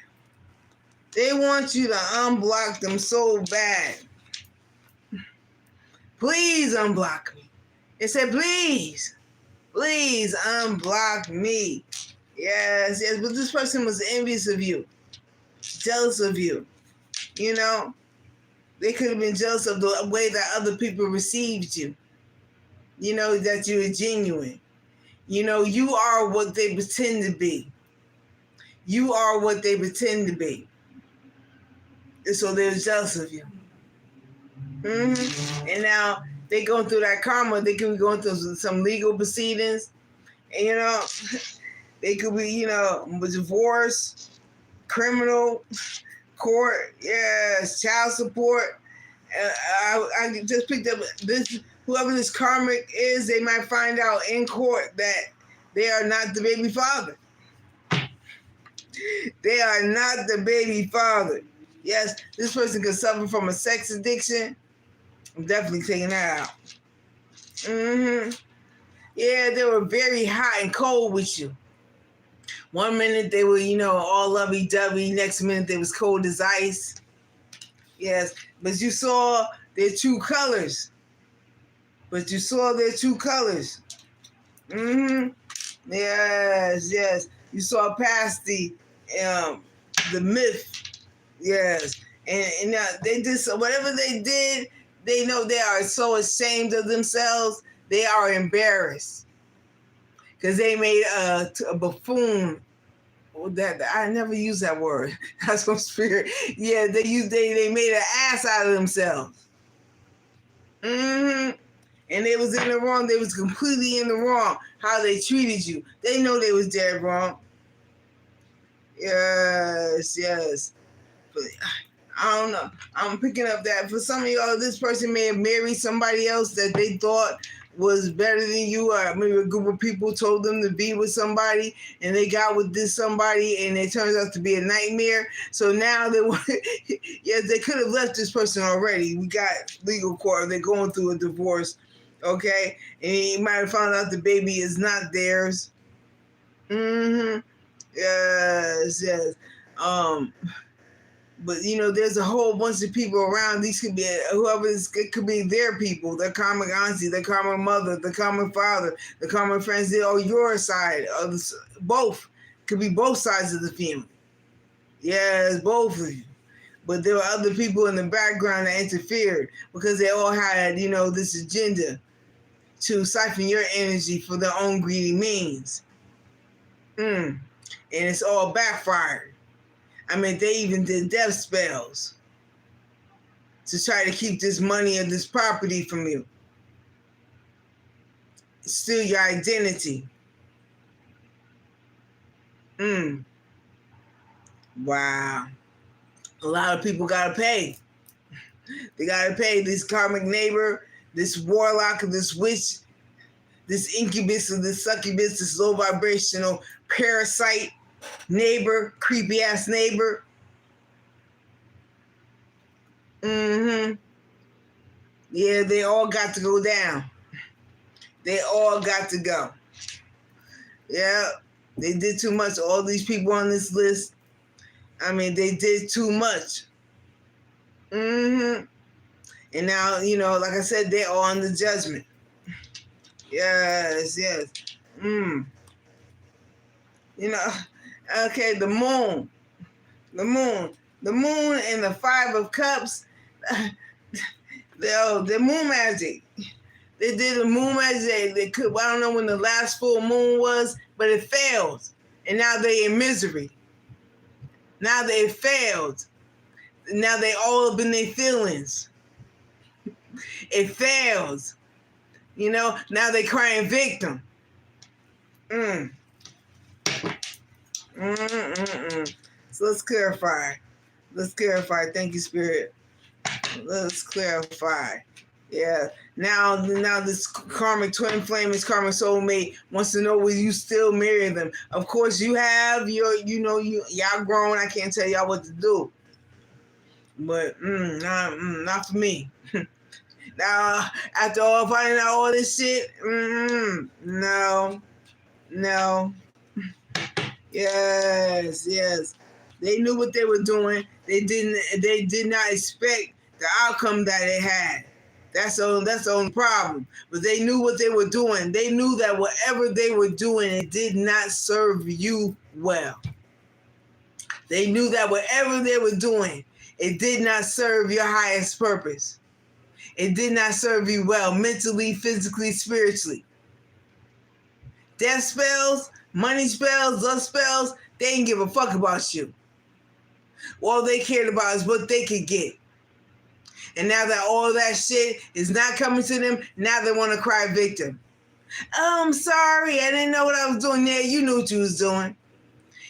[SPEAKER 1] They want you to unblock them so bad. Please unblock me. It said, please unblock me. Yes, yes, but this person was envious of you, jealous of you. They could have been jealous of the way that other people received you. That you were genuine. You are what they pretend to be. You are what they pretend to be. And so they're jealous of you. And now they going through that karma. They could be going through some legal proceedings. And, they could be, divorce, criminal, court, yes, child support. I just picked up this. Whoever this karmic is, they might find out in court that they are not the baby father. They are not the baby father. Yes, this person could suffer from a sex addiction. I'm definitely taking that out. Yeah, they were very hot and cold with you. One minute they were, all lovey-dovey. Next minute they was cold as ice. Yes, but you saw their true colors. Yes, yes. You saw past the myth. Yes. And now they did so whatever they did, they know they are so ashamed of themselves. They are embarrassed. Because they made a buffoon. That I never use that word. That's from spirit. Yeah, they made an ass out of themselves. And they was in the wrong. They was completely in the wrong. How they treated you. They know they was dead wrong. Yes, yes. But I don't know. I'm picking up that for some of y'all, this person may have married somebody else that they thought was better than you, or maybe a group of people told them to be with somebody and they got with this somebody and it turns out to be a nightmare. So now yes, they could have left this person already. We got legal court. They're going through a divorce. Okay. And you might have found out the baby is not theirs. Yes, yes. But there's a whole bunch of people around. These could be it could be their people, their common auntie, their common mother, the common father, the common friends. They're on your side. Both could be both sides of the family. Yes, both of you. But there were other people in the background that interfered because they all had, this agenda to siphon your energy for their own greedy means. And it's all backfired. I mean, they even did death spells to try to keep this money or this property from you. Steal your identity. Wow. A lot of people got to pay. They got to pay this karmic neighbor, this warlock, this witch, this incubus, or this succubus, this low vibrational parasite neighbor, creepy ass neighbor. Yeah, they all got to go down. They all got to go. Yeah, they did too much. All these people on this list, I mean, they did too much. And now, like I said, they're all on the judgment. Yes. Okay, the moon and the Five of Cups. The moon magic. They did a moon magic. I don't know when the last full moon was, but it failed. And now they're in misery. Now they failed. Now they all up in their feelings. It fails. Now they crying victim. So let's clarify. Thank you, Spirit. Let's clarify. Yeah. Now this karmic twin flame, this karmic soulmate wants to know will you still marry them? Of course you have. Y'all grown. I can't tell y'all what to do. But not for me. Now, after all finding out all this shit, no. Yes. They knew what they were doing. They did not expect the outcome that they had. That's the only problem. But they knew what they were doing. They knew that whatever they were doing, it did not serve you well. They knew that whatever they were doing, it did not serve your highest purpose. It did not serve you well, mentally, physically, spiritually. Death spells, money spells, lust spells, they didn't give a fuck about you. All they cared about is what they could get. And now that all that shit is not coming to them, now they want to cry victim. Oh, I'm sorry, I didn't know what I was doing there. You knew what you was doing.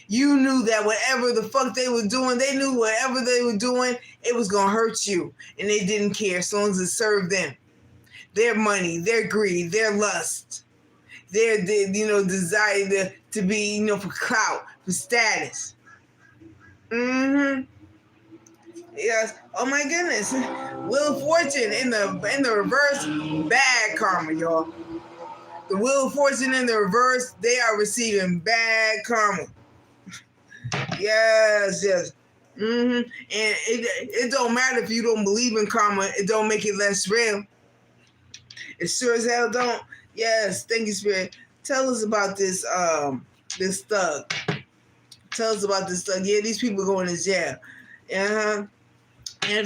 [SPEAKER 1] You knew that whatever the fuck they were doing, they knew whatever they were doing, it was going to hurt you. And they didn't care as long as it served them. Their money, their greed, their lust, their desire to be, for clout, for status. Yes. Oh my goodness. Wheel of Fortune in the reverse, bad karma, y'all. The Wheel of Fortune in the reverse, they are receiving bad karma. Yes. And it don't matter if you don't believe in karma. It don't make it less real. It sure as hell don't. Yes. Thank you, Spirit. Tell us about this this thug. Tell us about this thug. Yeah, these people going to jail. And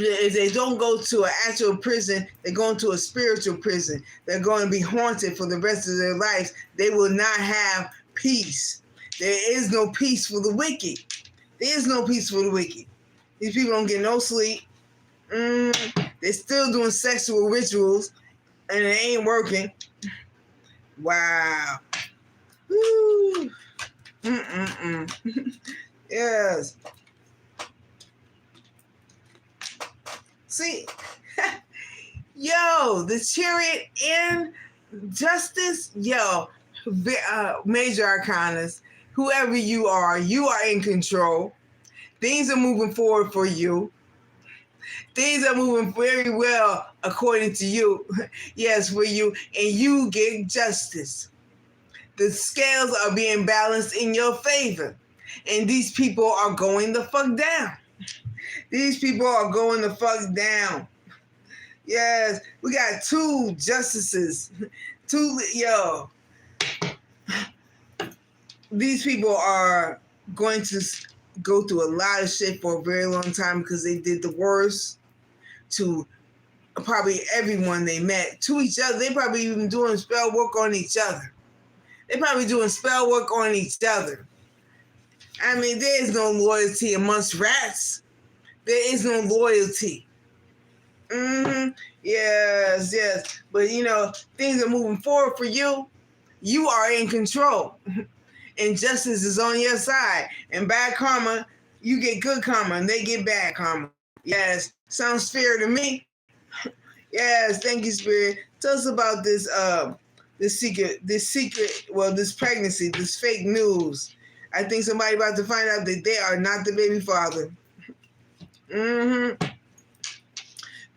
[SPEAKER 1] if they don't go to an actual prison, they're going to a spiritual prison. They're going to be haunted for the rest of their lives. They will not have peace. There is no peace for the wicked. There is no peace for the wicked. These people don't get no sleep. They're still doing sexual rituals, and it ain't working. Wow. Woo. Yes. See, yo, the Chariot in Justice, yo, Major Arcanas, whoever you are in control. Things are moving forward for you. Things are moving very well according to you. Yes, for you. And you get justice. The scales are being balanced in your favor. And these people are going the fuck down. These people are going the fuck down. Yes, we got 2 justices. These people are going to go through a lot of shit for a very long time because they did the worst to probably everyone they met, to each other. They probably even doing spell work on each other. They probably doing spell work on each other. I mean, there is no loyalty amongst rats. There is no loyalty. Yes, yes. But, you know, things are moving forward for you. You are in control. And justice is on your side. And bad karma, you get good karma and they get bad karma. Yes. Sounds fair to me. Yes, thank you, Spirit. Tell us about this this pregnancy, this fake news. I think somebody about to find out that they are not the baby father.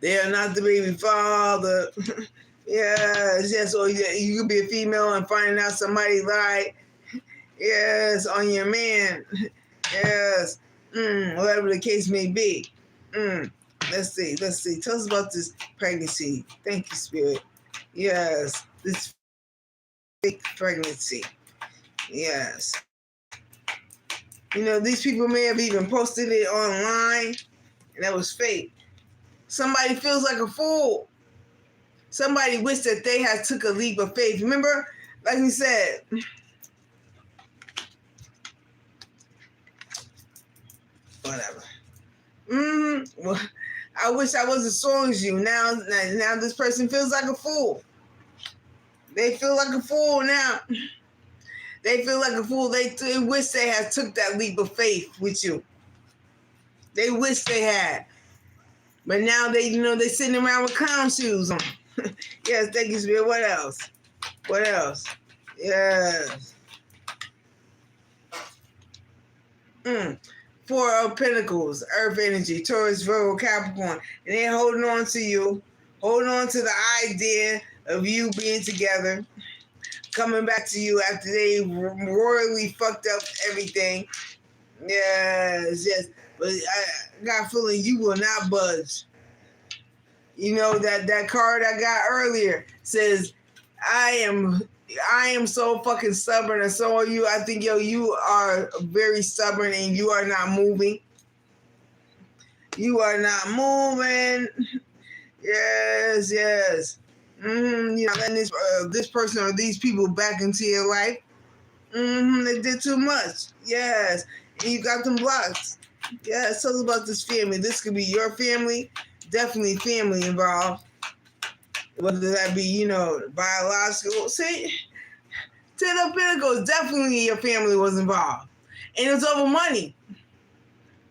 [SPEAKER 1] They are not the baby father. Yes, yes. Or you could be a female and finding out somebody lied. Yes, on your man. Yes. Whatever the case may be. Let's see. Tell us about this pregnancy. Thank you, Spirit. Yes, this fake pregnancy. Yes. You know, these people may have even posted it online, and that was fake. Somebody feels like a fool. Somebody wished that they had took a leap of faith. Remember, like we said, whatever. Well, I wish I was as strong as you. Now this person feels like a fool. They feel like a fool now. They feel like a fool. They wish they had took that leap of faith with you. They wish they had. But now they're sitting around with clown shoes on. Yes, thank you, Spirit. What else? What else? Yes. Four of Pentacles, Earth energy, Taurus, Virgo, Capricorn. And they're holding on to you. Holding on to the idea of you being together. Coming back to you after they royally fucked up everything. Yes, yes. But I got a feeling you will not budge. You know, that card I got earlier says, I am so fucking stubborn, and so are you. I think, you are very stubborn and you are not moving. You are not moving. Yes, yes. You're not letting this person or these people back into your life. They did too much. Yes. And you got them blocked. Yes, tell us about this family. This could be your family. Definitely family involved. Whether that be, biological. See, Ten of Pentacles, definitely your family was involved. And it's over money.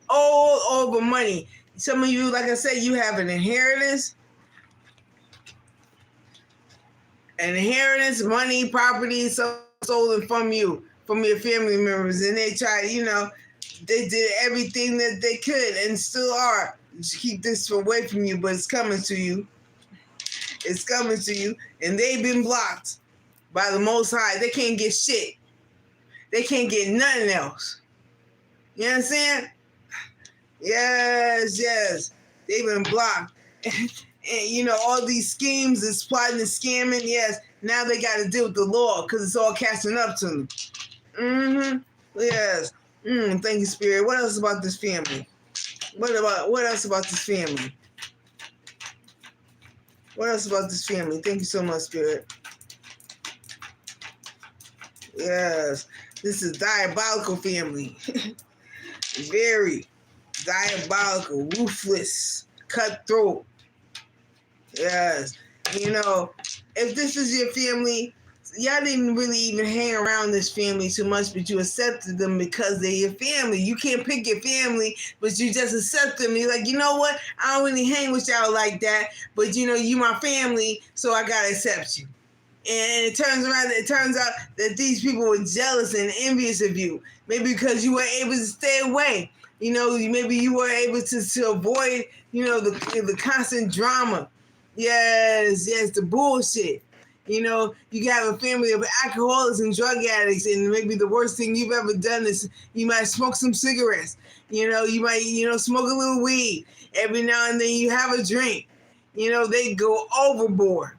[SPEAKER 1] All over money. Some of you, like I said, you have an inheritance. Money, property, stolen from you, from your family members. And they tried, they did everything that they could and still are to keep this away from you, but it's coming to you. It's coming to you. And they've been blocked by the Most High. They can't get shit. They can't get nothing else. You understand? Yes, yes. They've been blocked. And, all these schemes, this plotting and scamming, yes, now they got to deal with the law because it's all catching up to them. Yes. Thank you, Spirit. What else about this family? What else about this family? What else about this family? Thank you so much, Spirit. Yes. This is diabolical family. Very diabolical, ruthless, cutthroat. Yes. If this is your family, y'all didn't really even hang around this family too much, but you accepted them because they're your family. You can't pick your family, but you just accept them. You're like, you know what? I don't really hang with y'all like that, but you my family, so I gotta accept you. And it turns out that these people were jealous and envious of you. Maybe because you were able to stay away. Maybe you were able to avoid, the constant drama. Yes, the bullshit. You have a family of alcoholics and drug addicts, and maybe the worst thing you've ever done is you might smoke some cigarettes. You might, smoke a little weed. Every now and then you have a drink. They go overboard.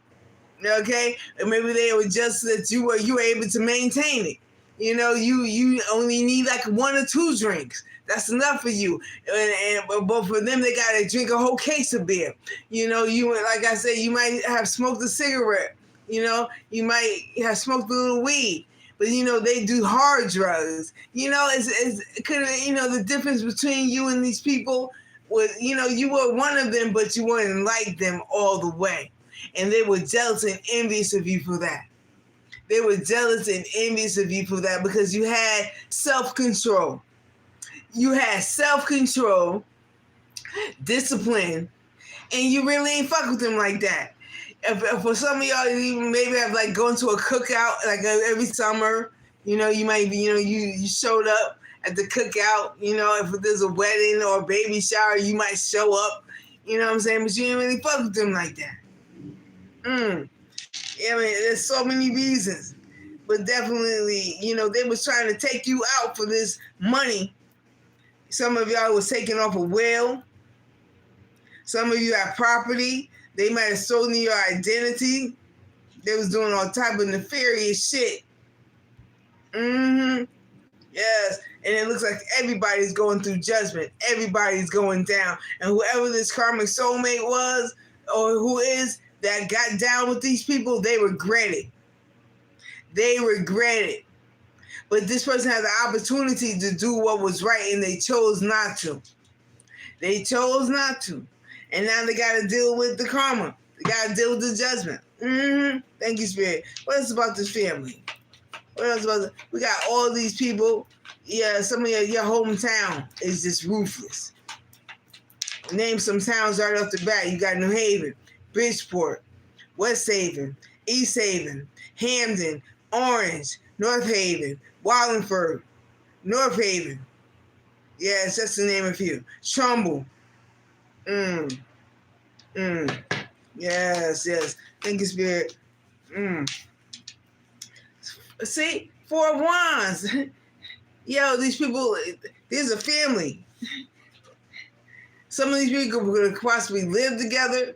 [SPEAKER 1] Okay? And maybe they were just that you were able to maintain it. You know, you only need like 1 or 2 drinks. That's enough for you. But for them, they gotta drink a whole case of beer. You know, you like I said, you might have smoked a cigarette. You know, you might have smoked a little weed. But you know, they do hard drugs. You know, it's kind of, you know, the difference between you and these people was, you know, you were one of them, but you weren't like them all the way, and they were jealous and envious of you for that. They were jealous and envious of you for that because you had self-control. You had self-control, discipline, and you really ain't fuck with them like that. If for some of y'all, you maybe have like gone to a cookout like every summer. You know, you might be, you know, you showed up at the cookout. You know, if there's a wedding or a baby shower, you might show up. You know what I'm saying? But you didn't really fuck with them like that. Yeah, I mean, there's so many reasons. But definitely, you know, they was trying to take you out for this money. Some of y'all was taking off a will. Some of you had property. They might have stolen your identity. They was doing all type of nefarious shit. Yes. And it looks like everybody's going through judgment. Everybody's going down. And whoever this karmic soulmate was, or who is, that got down with these people, they regret it. They regret it. But this person had the opportunity to do what was right, and they chose not to. They chose not to. And now they got to deal with the karma. They got to deal with the judgment. Thank you, Spirit. What else about this family? What else about this? We got all these people. Yeah, some of your hometown is just ruthless. Name some towns right off the bat. You got New Haven, Bridgeport, West Haven, East Haven, Hamden, Orange, North Haven, Wallingford, North Haven. Yes, that's to name a few. Trumbull. Yes. Thank you, Spirit. See, 4 of Wands. Yo, these people, there's a family. Some of these people could possibly live together.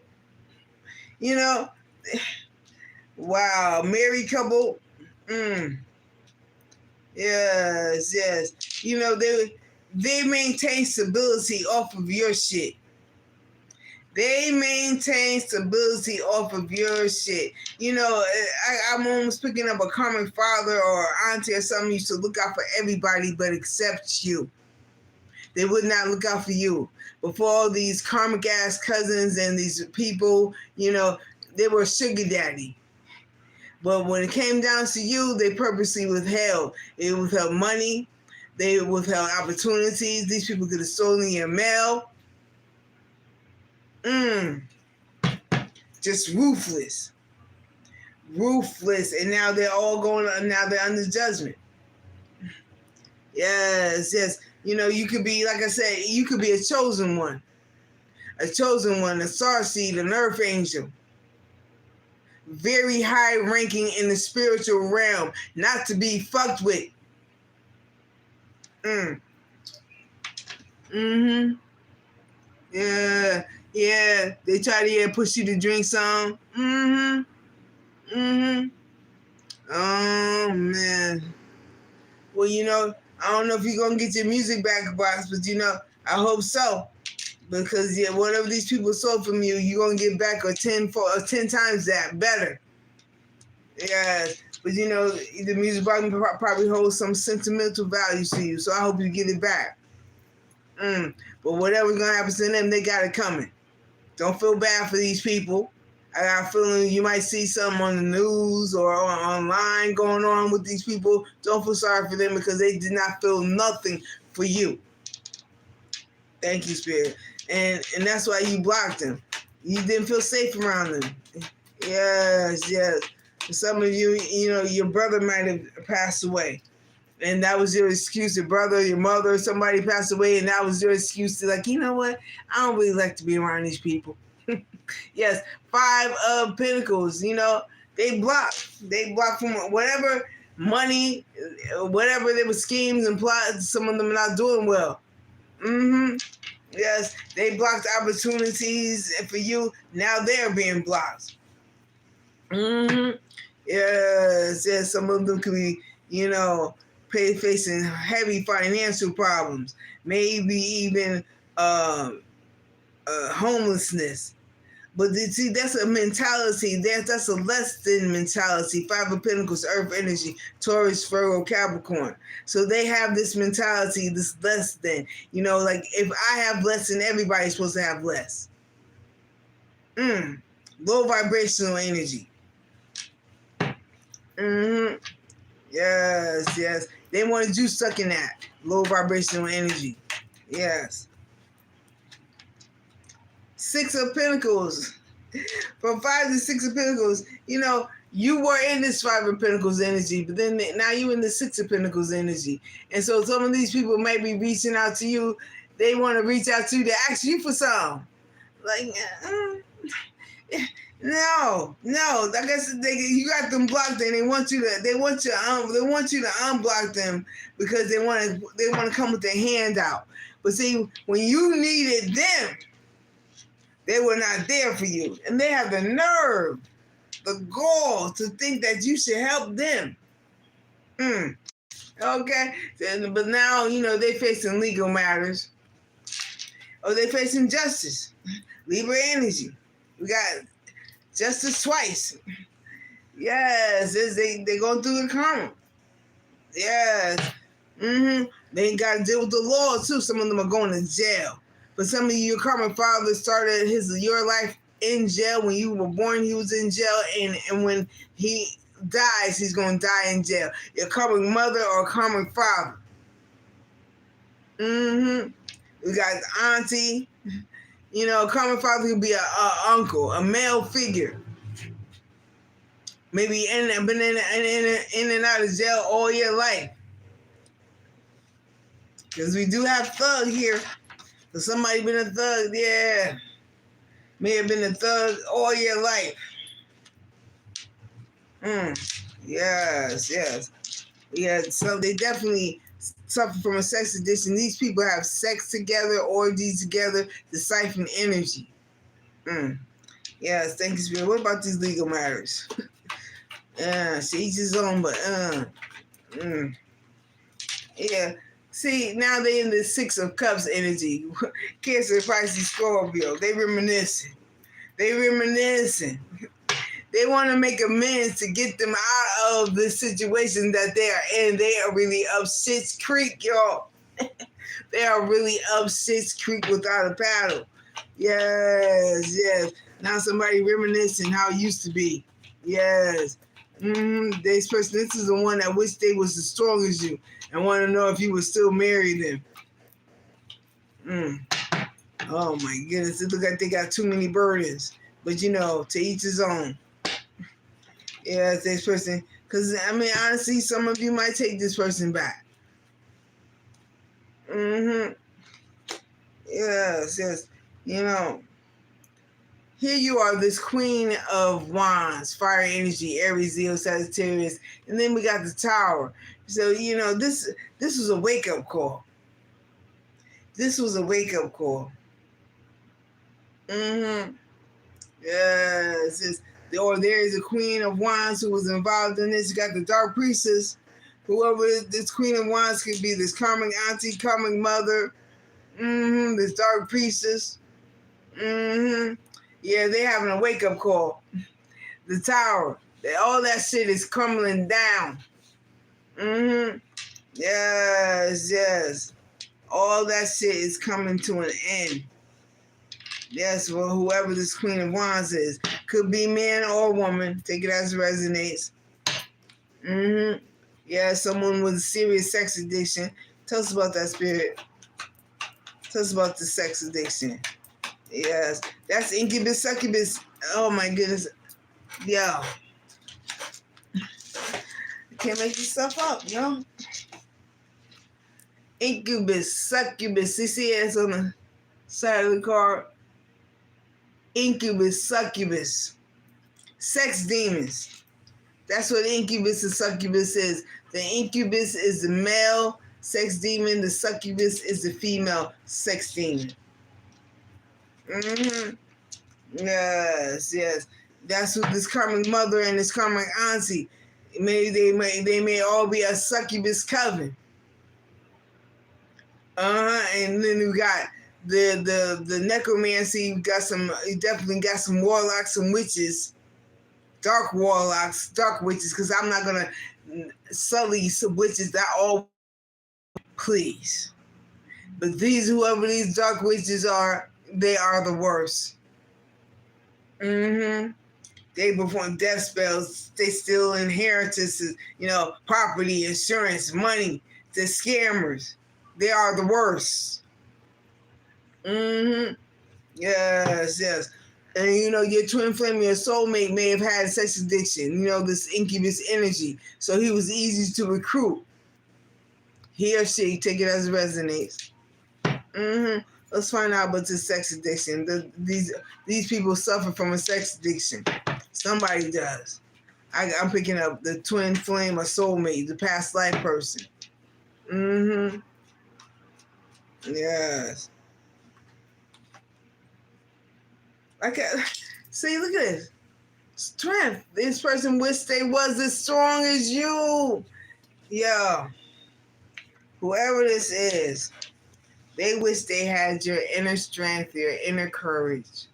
[SPEAKER 1] You know, wow, married couple. Yes. You know, they maintain stability off of your shit. They maintain stability off of your shit. You know, I'm almost picking up a karmic father or auntie or something used to look out for everybody but except you. They would not look out for you. Before all these karmic ass cousins and these people, you know, they were sugar daddy. But when it came down to you, they purposely withheld. They withheld money. They withheld opportunities. These people could have stolen your mail. Just ruthless. And now they're all now they're under judgment. Yes. You know, you could be, like I said, you could be a chosen one, a starseed, an earth angel. Very high ranking in the spiritual realm, not to be fucked with. Yeah. They try to push you to drink some. Oh man. Well, you know, I don't know if you're gonna get your music back box, but you know, I hope so. Because whatever these people sold from you, you're gonna get back 10 times that better. Yes. But you know, the music box probably holds some sentimental value to you, so I hope you get it back. But whatever's gonna happen to them, they got it coming. Don't feel bad for these people. I got a feeling you might see something on the news or online going on with these people. Don't feel sorry for them because they did not feel nothing for you. Thank you, Spirit. And that's why you blocked them. You didn't feel safe around them. Yes. Some of you, you know, your brother might have passed away. And that was your excuse. Your brother, your mother, somebody passed away, and that was your excuse to like, you know what? I don't really like to be around these people. Yes, 5 of Pentacles, you know, they blocked from whatever money, whatever there were schemes and plots, some of them are not doing well. Yes, they blocked opportunities for you. Now they're being blocked. Yes, some of them could be, you know, facing heavy financial problems, maybe even homelessness. But see, that's a mentality. That's a less than mentality. Five of Pentacles, Earth energy, Taurus, Virgo, Capricorn. So they have this mentality, this less than. You know, like if I have less than everybody's supposed to have less. Low vibrational energy. Yes, yes. They want you stuck in that low vibrational energy. Yes. Six of Pentacles. From 5 to 6 of Pentacles, you know, you were in this 5 of Pentacles energy, but then now you're in the 6 of Pentacles energy. And so some of these people may be reaching out to you. They want to reach out to you to ask you for some. Like, no. I guess you got them blocked, and they want you to unblock them because they want to come with their hand out. But see, when you needed them, they were not there for you. And they have the nerve, the gall to think that you should help them. Okay? But now, you know, they're facing legal matters. Or they're facing justice. Libra energy. We got justice twice. Yes, they're going through the karma. Yes. They got to deal with the law, too. Some of them are going to jail. But some of you, your karmic father started your life in jail. When you were born, he was in jail. And when he dies, he's going to die in jail. Your karmic mother or karmic father. We got auntie. You know, karmic father could be a uncle, a male figure. Maybe been in and out of jail all your life. Because we do have thug here. So somebody been a thug, yeah. May have been a thug all your life. Yes. Yeah, so they definitely suffer from a sex addiction. These people have sex together, orgies together, to siphon energy. Yes, thank you, Spirit. What about these legal matters? To each his own, but yeah. See, now they in the 6 of Cups energy. Cancer, Pisces, Scorpio. They reminiscing. They want to make amends to get them out of the situation that they are in. They are really up shit's creek, y'all. They are really up shit's creek without a paddle. Yes. Now somebody reminiscing how it used to be. Yes. This is the one that wish they was as strong as you and want to know if you would still marry them. Oh my goodness, it looks like they got too many burdens. But you know, to each his own. Yes, this person, because I mean, honestly, some of you might take this person back. Yes. You know, here you are, this Queen of Wands, fire energy, Aries, Leo, Sagittarius, and then we got the Tower. So, you know, this was a wake-up call. Yes. Or there is a Queen of Wands who was involved in this. You got the Dark Priestess. Whoever this Queen of Wands could be, this karmic auntie, karmic mother. This Dark Priestess. Yeah, they having a wake-up call. The Tower. All that shit is crumbling down. Yes. All that shit is coming to an end. Yes, well, whoever this Queen of Wands is. Could be man or woman. Take it as it resonates. Yeah, someone with a serious sex addiction. Tell us about that, Spirit. Tell us about the sex addiction. Yes, that's incubus, succubus. Oh my goodness. Yo. You can't make this stuff up, yo. Incubus, succubus. You see it on the side of the card. Incubus, succubus. Sex demons. That's what incubus and succubus is. The incubus is the male sex demon. The succubus is the female sex demon. Yes. That's what this karmic mother and this karmic auntie. Maybe they may all be a succubus coven. And then we got the necromancy. You definitely got some warlocks, some witches, dark warlocks, dark witches. Because I'm not gonna sully some witches that all, please. But whoever these dark witches are, they are the worst. They perform death spells. They steal inheritances, property, insurance, money. They're scammers. They are the worst. Yes. And your twin flame, your soulmate may have had sex addiction, this incubus energy. So he was easy to recruit. He or she, take it as it resonates. Let's find out about this sex addiction. These people suffer from a sex addiction. Somebody does. I'm picking up the twin flame or soulmate, the past life person. Yes. See, look at this. Strength. This person wished they was as strong as you. Yeah. Whoever this is, they wish they had your inner strength, your inner courage.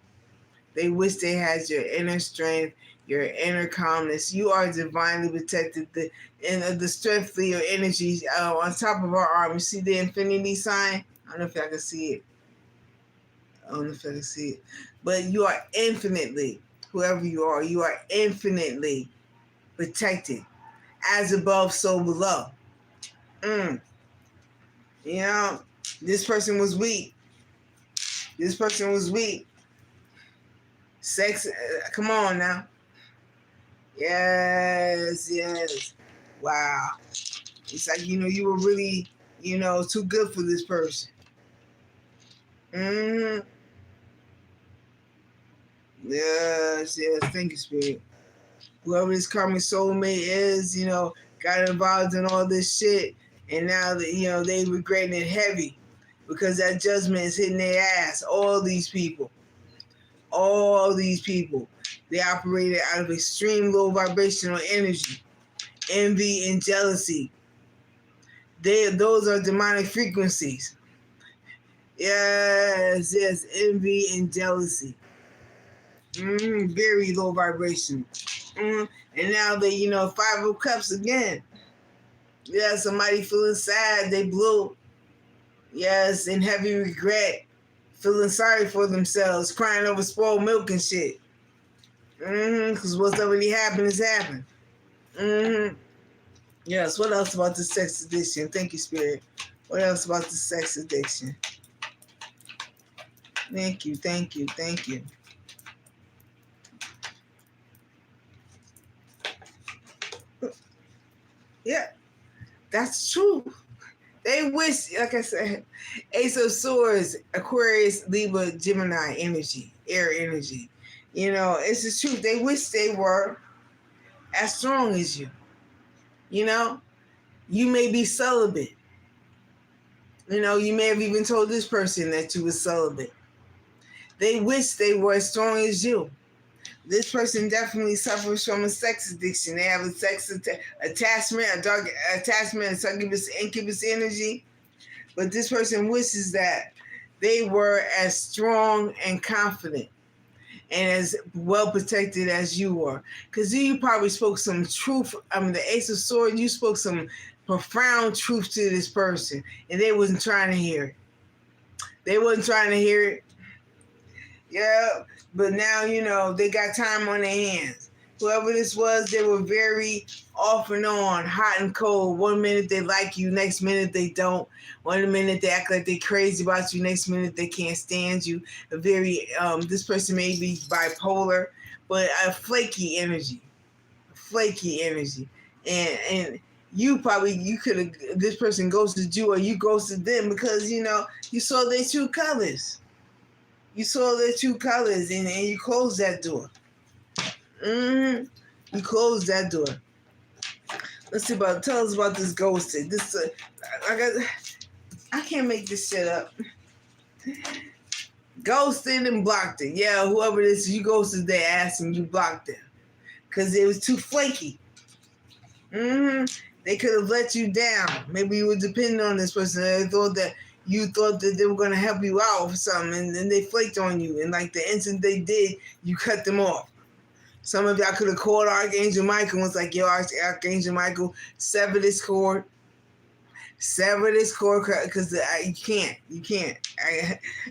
[SPEAKER 1] They wish they had your inner strength, your inner calmness. You are divinely protected. The strength of your energy on top of our arm. You see the infinity sign? I don't know if I can see it. But you are infinitely, whoever you are infinitely protected. As above, so below. This person was weak. Sex, come on now. Yes. Wow. It's like, you were really, too good for this person. Yes. Thank you, Spirit. Whoever this karmic soulmate is, got involved in all this shit. And now that, they regretting it heavy because that judgment is hitting their ass. All these people. They operated out of extreme low vibrational energy, envy and jealousy. Those are demonic frequencies. Yes, envy and jealousy. Very low vibration. And now they, Five of Cups again. Yeah, somebody feeling sad, they blew. Yes, in heavy regret, feeling sorry for themselves, crying over spoiled milk and shit. Because what's already happened has happened. Yes, what else about the sex addiction? Thank you, Spirit. What else about the sex addiction? Thank you. Yeah, that's true. They wish, like I said, Ace of Swords, Aquarius, Libra, Gemini energy, air energy. It's the truth. They wish they were as strong as you. You may be celibate. You may have even told this person that you were celibate. They wish they were as strong as you. This person definitely suffers from a sex addiction. They have a sex attachment, a dark attachment, a succubus, incubus energy. But this person wishes that they were as strong and confident and as well protected as you were. Because you probably spoke some truth. The Ace of Swords, you spoke some profound truth to this person, and they wasn't trying to hear it. Yeah, but now, they got time on their hands. Whoever this was, they were very off and on, hot and cold. 1 minute they like you, next minute they don't. 1 minute they act like they're crazy about you, next minute they can't stand you. This person may be bipolar, but a flaky energy. And you could have, this person ghosted you or you ghosted them because, you saw their true colors. You saw their true colors and you closed that door. You closed that door. Tell us about this ghosting. I can't make this shit up. Ghosted and blocked it. Yeah, whoever it is, you ghosted their ass and you blocked them. Because it was too flaky. They could have let you down. Maybe you were dependent on this person. They thought that you thought that they were going to help you out for something, and then they flaked on you. And like the instant they did, you cut them off. Some of y'all could have called Archangel Michael and was like, yo, Archangel Michael, sever this cord. Sever this cord, because you can't. You can't.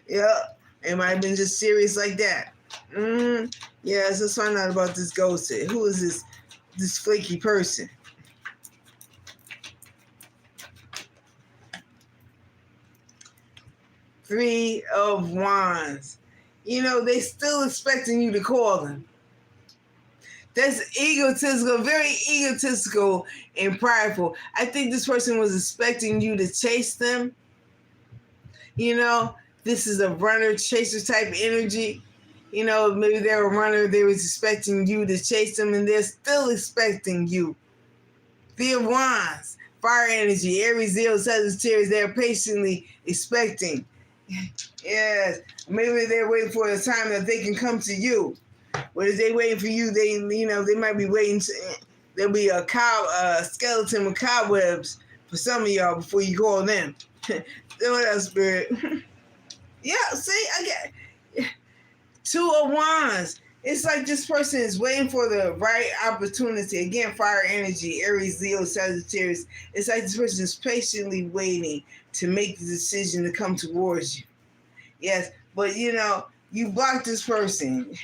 [SPEAKER 1] Yeah. It might have been just serious like that. Yes, let's find out about this ghost. Who is this flaky person? Three of Wands. You know, they still expecting you to call them. That's egotistical, very egotistical and prideful. I think this person was expecting you to chase them. You know, this is a runner, chaser type energy. You know, maybe they're a runner. They was expecting you to chase them, and they're still expecting you. Three of Wands, fire energy, Aries, Leo, Sagittarius. They're patiently expecting. Yes, maybe they're waiting for the time that they can come to you. What is they waiting for you? They might be waiting. There'll be a skeleton with cobwebs for some of y'all before you call them. What else, Spirit? Yeah, see, I get Two of Wands. It's like this person is waiting for the right opportunity. Again, fire energy, Aries, Leo, Sagittarius. It's like this person is patiently waiting to make the decision to come towards you. Yes, but you blocked this person.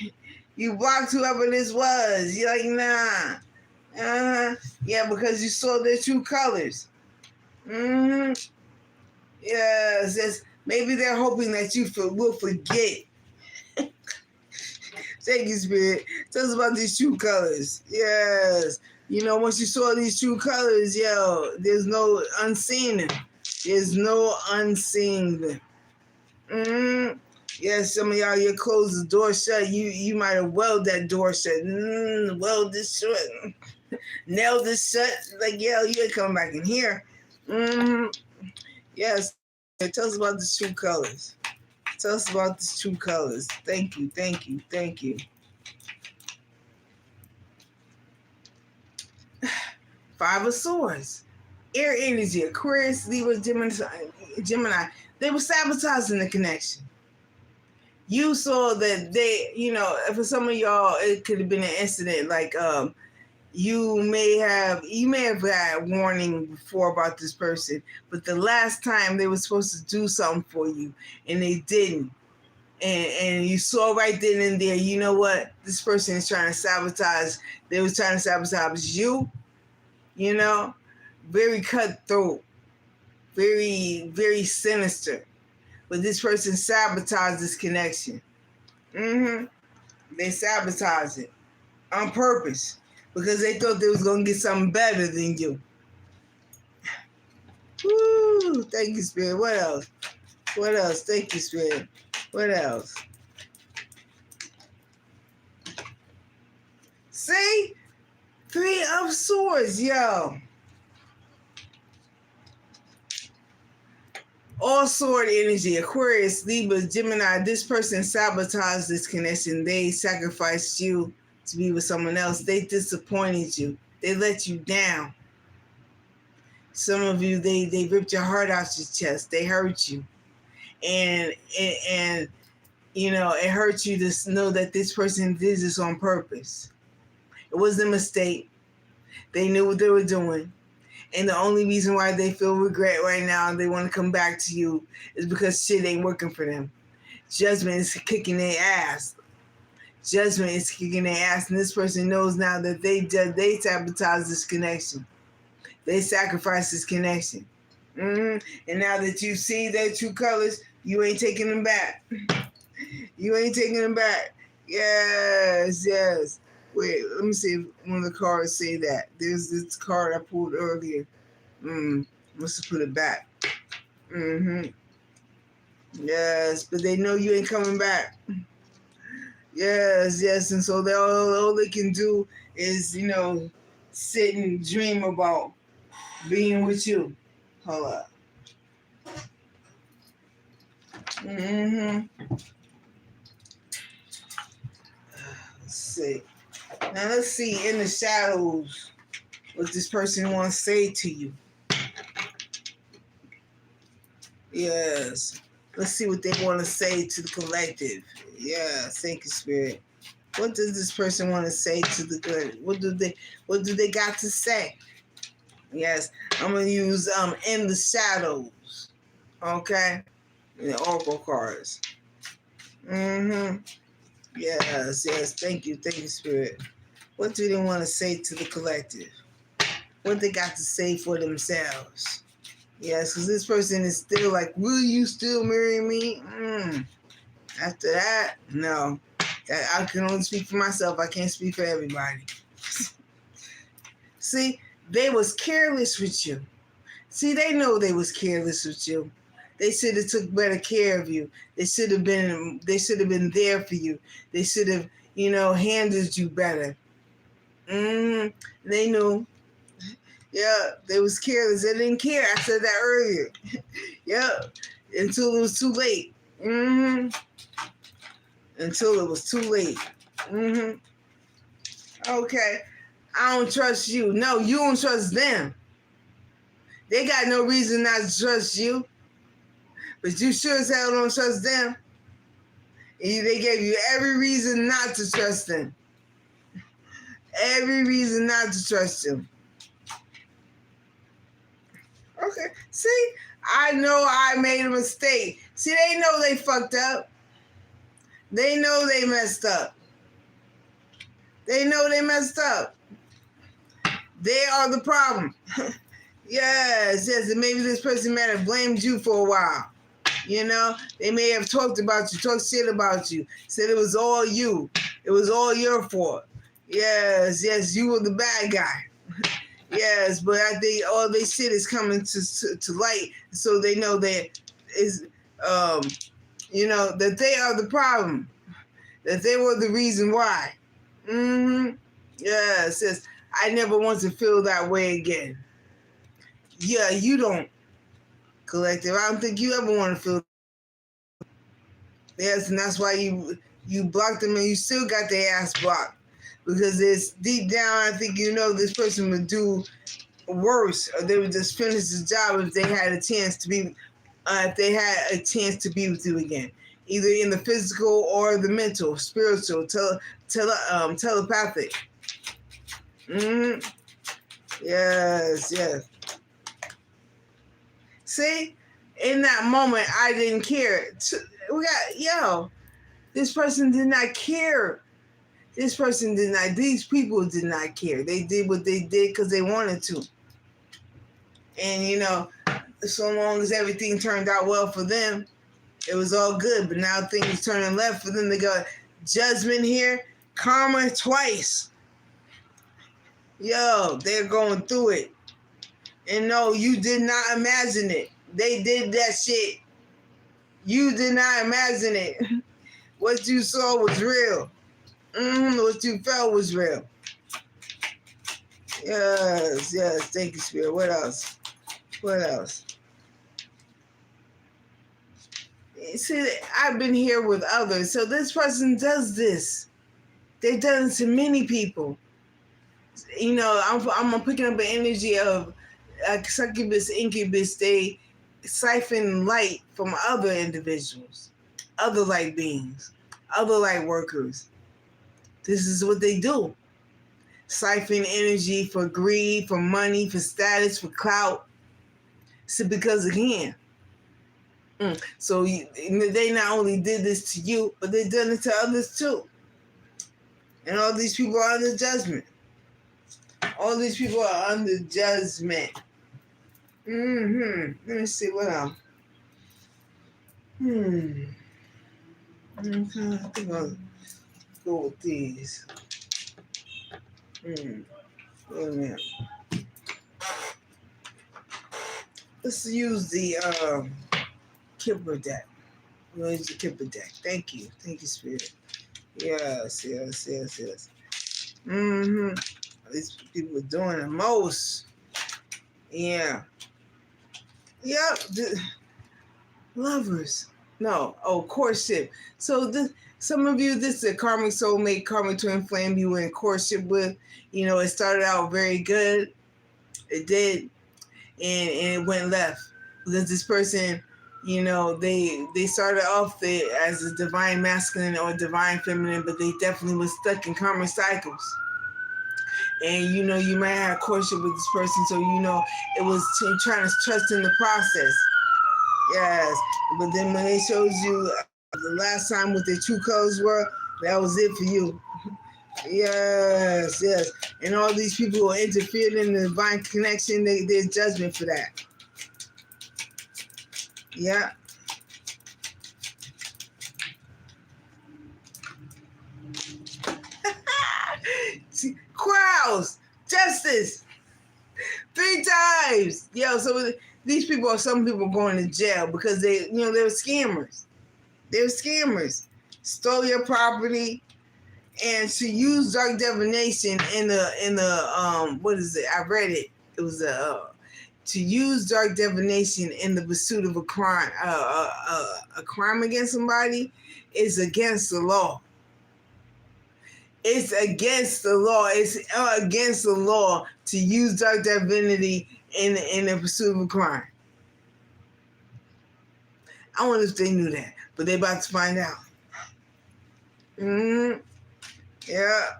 [SPEAKER 1] You blocked whoever this was. You're like, nah. Yeah, because you saw their true colors. Yes, maybe they're hoping that you will forget. Thank you, Spirit. Tell us about these true colors. Yes. Once you saw these true colors, there's no unseeing them. There's no unseeing them. Yes, some of y'all, you closed the door shut. You might have welded that door shut. Weld this shut. Nailed this shut. Like, you ain't coming back in here. Yes. Tell us about the true colors. Tell us about the true colors. Thank you, thank you, thank you. Five of Swords. Air energy, Aquarius, Libra, Gemini. They were sabotaging the connection. You saw that they, for some of y'all, it could have been an incident like you may have had warning before about this person, but the last time they were supposed to do something for you and they didn't. And you saw right then and there, you know what? This person is trying to sabotage. They was trying to sabotage you, very cutthroat, very, very sinister. But this person sabotaged this connection. They sabotaged it on purpose because they thought they was going to get something better than you. Woo! Thank you, Spirit. What else? What else? Thank you, Spirit. What else? See? Three of Swords, yo. All sword energy, Aquarius, Libra, Gemini. This person sabotaged this connection. They sacrificed you to be with someone else. They disappointed you. They let you down. Some of you, they ripped your heart out your chest. They hurt you. And it hurts you to know that this person did this on purpose. It wasn't a mistake. They knew what they were doing. And the only reason why they feel regret right now and they want to come back to you is because shit ain't working for them. Judgment is kicking their ass. Judgment is kicking their ass. And this person knows now that they sabotaged this connection. They sacrificed this connection. And now that you see their true colors, you ain't taking them back. You ain't taking them back. Yes. Wait, let me see if one of the cards say that. There's this card I pulled earlier. Must have put it back. Yes, but they know you ain't coming back. Yes. And so all they can do is, sit and dream about being with you. Hold up. Let's see. Now let's see in the shadows. What this person wants to say to you. Yes. Let's see what they want to say to the collective. Yeah, thank you, Spirit. What does this person want to say to the good? What do they got to say? Yes, I'm gonna use in the shadows. Okay? The oracle cards. Mm-hmm. Yes, yes. Thank you, Spirit. What do they want to say to the collective? What they got to say for themselves? Yes, because this person is still like, will you still marry me? After that, no. I can only speak for myself. I can't speak for everybody. See, they was careless with you. See, they know they was careless with you. They should have took better care of you. They should have been there for you. They should have, handled you better. They knew. Yeah, they was careless. They didn't care. I said that earlier. Yeah, until it was too late. Until it was too late. Okay, I don't trust you. No, you don't trust them. They got no reason not to trust you. But you sure as hell don't trust them. And they gave you every reason not to trust them. Every reason not to trust them. Okay. See, I know I made a mistake. See, they know they fucked up. They know they messed up. They know they messed up. They are the problem. Yes, and maybe this person might have blamed you for a while. They may have talked about you, talked shit about you, said it was all you. It was all your fault. Yes, you were the bad guy. Yes, but I think all their shit is coming to light, so they know that is, that they are the problem, that they were the reason why. Yes, I never want to feel that way again. Yeah, you don't, collective. I don't think you ever want to feel. Yes, and that's why you blocked them, and you still got their ass blocked, because it's deep down. I think this person would do worse, or they would just finish the job if they had a chance to be, with you again, either in the physical or the mental, spiritual, telepathic. Yes. See, in that moment, I didn't care. This person did not care. This person did not, these people did not care. They did what they did because they wanted to. And, so long as everything turned out well for them, it was all good. But now things turning left for them. They got judgment here, karma twice. They're going through it. And no, you did not imagine it. They did that shit. You did not imagine it. What you saw was real. What you felt was real. Yes. Thank you, Spirit. What else? See, I've been here with others. So this person does this. They've done it to many people. I'm picking up an energy of succubus, incubus. They siphon light from other individuals, other light beings, other light workers. This is what they do. Siphon energy for greed, for money, for status, for clout. So because again, so they not only did this to you, but they done it to others too. And all these people are under judgment. All these people are under judgment. Let me see what else. Okay, I think I'll go with these. Wait a minute. Let's use the Kipper deck. We'll use the Kipper deck. Thank you, Spirit. Yes. These people are doing the most. Yeah. Yep. Lovers. No. Oh, courtship. So some of you, this is a karmic soulmate, karmic twin flame you were in courtship with. It started out very good. It did, and it went left because this person, they started off as a divine masculine or divine feminine, but they definitely was stuck in karmic cycles. And you might have courtship with this person, so it was trying to trust in the process. Yes, but then when they showed you the last time what their true colors were, that was it for you. Yes, yes. And all these people who interfered in the divine connection, there's judgment for that. Yeah. Crowds, justice, 3 times. So some people going to jail because they were scammers. They were scammers. Stole your property. And to use dark divination in the what is it? I read it. It was to use dark divination in the pursuit of a crime, a crime against somebody, is against the law. It's against the law. It's against the law to use dark divinity in the pursuit of a crime. I wonder if they knew that, but they're about to find out. Yeah.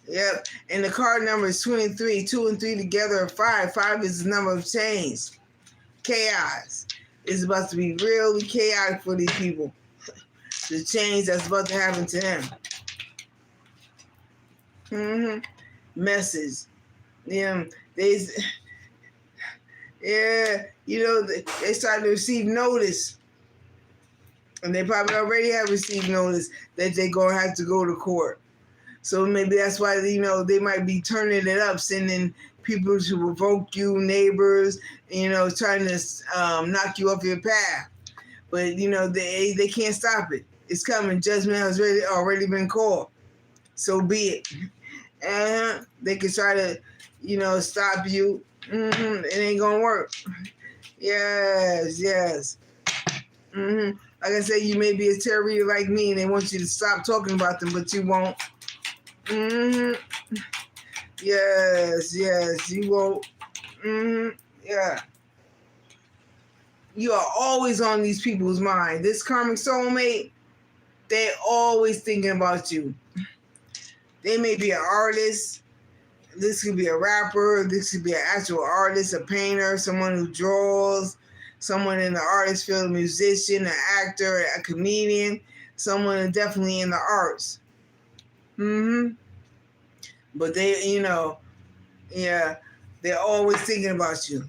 [SPEAKER 1] Yep. And the card number is 23. 2 and 3 together are 5. 5 is the number of change. Chaos. It's about to be really chaotic for these people. The change that's about to happen to them. Message. Yeah. They started to receive notice. And they probably already have received notice that they're going to have to go to court. So maybe that's why, they might be turning it up, sending people to revoke you, neighbors, trying to knock you off your path. But, they can't stop it. It's coming. Judgment has already been called. So be it. And they can try to, stop you. It ain't going to work. Yes, yes. Like I said, you may be a tarot reader like me, and they want you to stop talking about them, but you won't. Yes, you won't. Yeah. You are always on these people's mind. This karmic soulmate, they're always thinking about you. They may be an artist. This could be a rapper. This could be an actual artist, a painter, someone who draws, someone in the artist field, a musician, an actor, a comedian, someone definitely in the arts. But they, they're always thinking about you.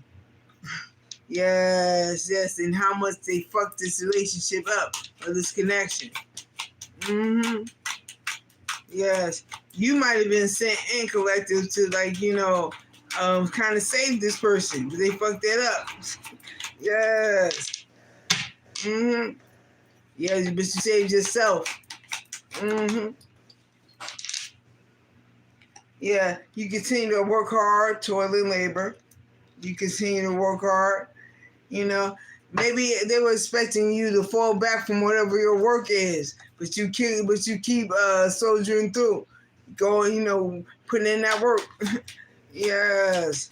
[SPEAKER 1] Yes, and how much they fucked this relationship up, or this connection. Yes, you might have been sent in collective to, kind of save this person, but they fucked that up. Yes. Yeah, but you saved yourself. Yeah, you continue to work hard, toil and labor. You continue to work hard. Maybe they were expecting you to fall back from whatever your work is, but you keep soldiering through, going, putting in that work. Yes,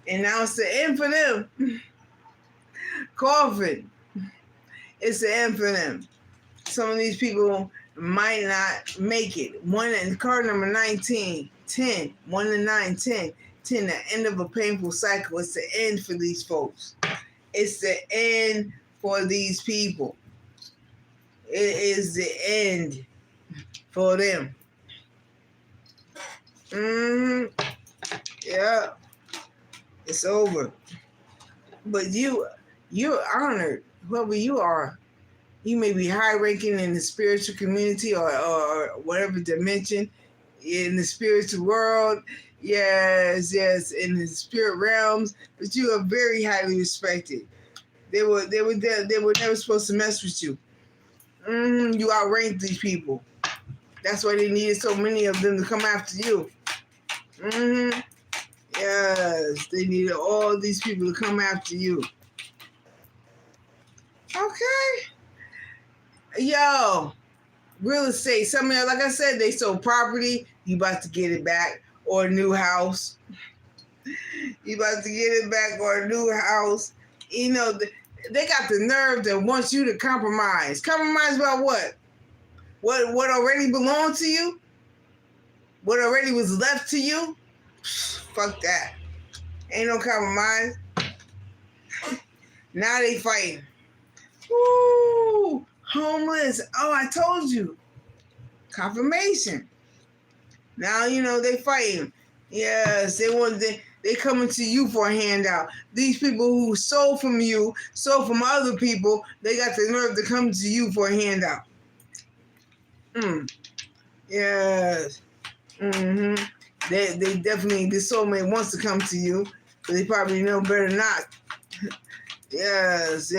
[SPEAKER 1] And now it's the end for them. Coffin. It's the end for them. Some of these people might not make it. Card number 19, 10, 1 and 9, 10. 10, the end of a painful cycle. It's the end for these folks. It's the end for these people. It is the end for them. Yeah. It's over. But you're honored, whoever you are. You may be high-ranking in the spiritual community or whatever dimension in the spiritual world. Yes, in the spirit realms. But you are very highly respected. They were never supposed to mess with you. You outranked these people. That's why they needed so many of them to come after you. Yes, they needed all these people to come after you. Okay. Yo, real estate. Some of y'all, like I said, they sold property. You about to get it back, or a new house. You about to get it back, or a new house. You know, they got the nerve that wants you to compromise. Compromise about what? What already belonged to you? What already was left to you? Fuck that. Ain't no compromise. Now they fighting. Woo! Homeless. Oh, I told you. Confirmation. Now, you know, they fighting. Yes, they coming to you for a handout. These people who stole from you, stole from other people, they got the nerve to come to you for a handout. Yes. They definitely, this soulmate wants to come to you, but they probably know better not. Yes.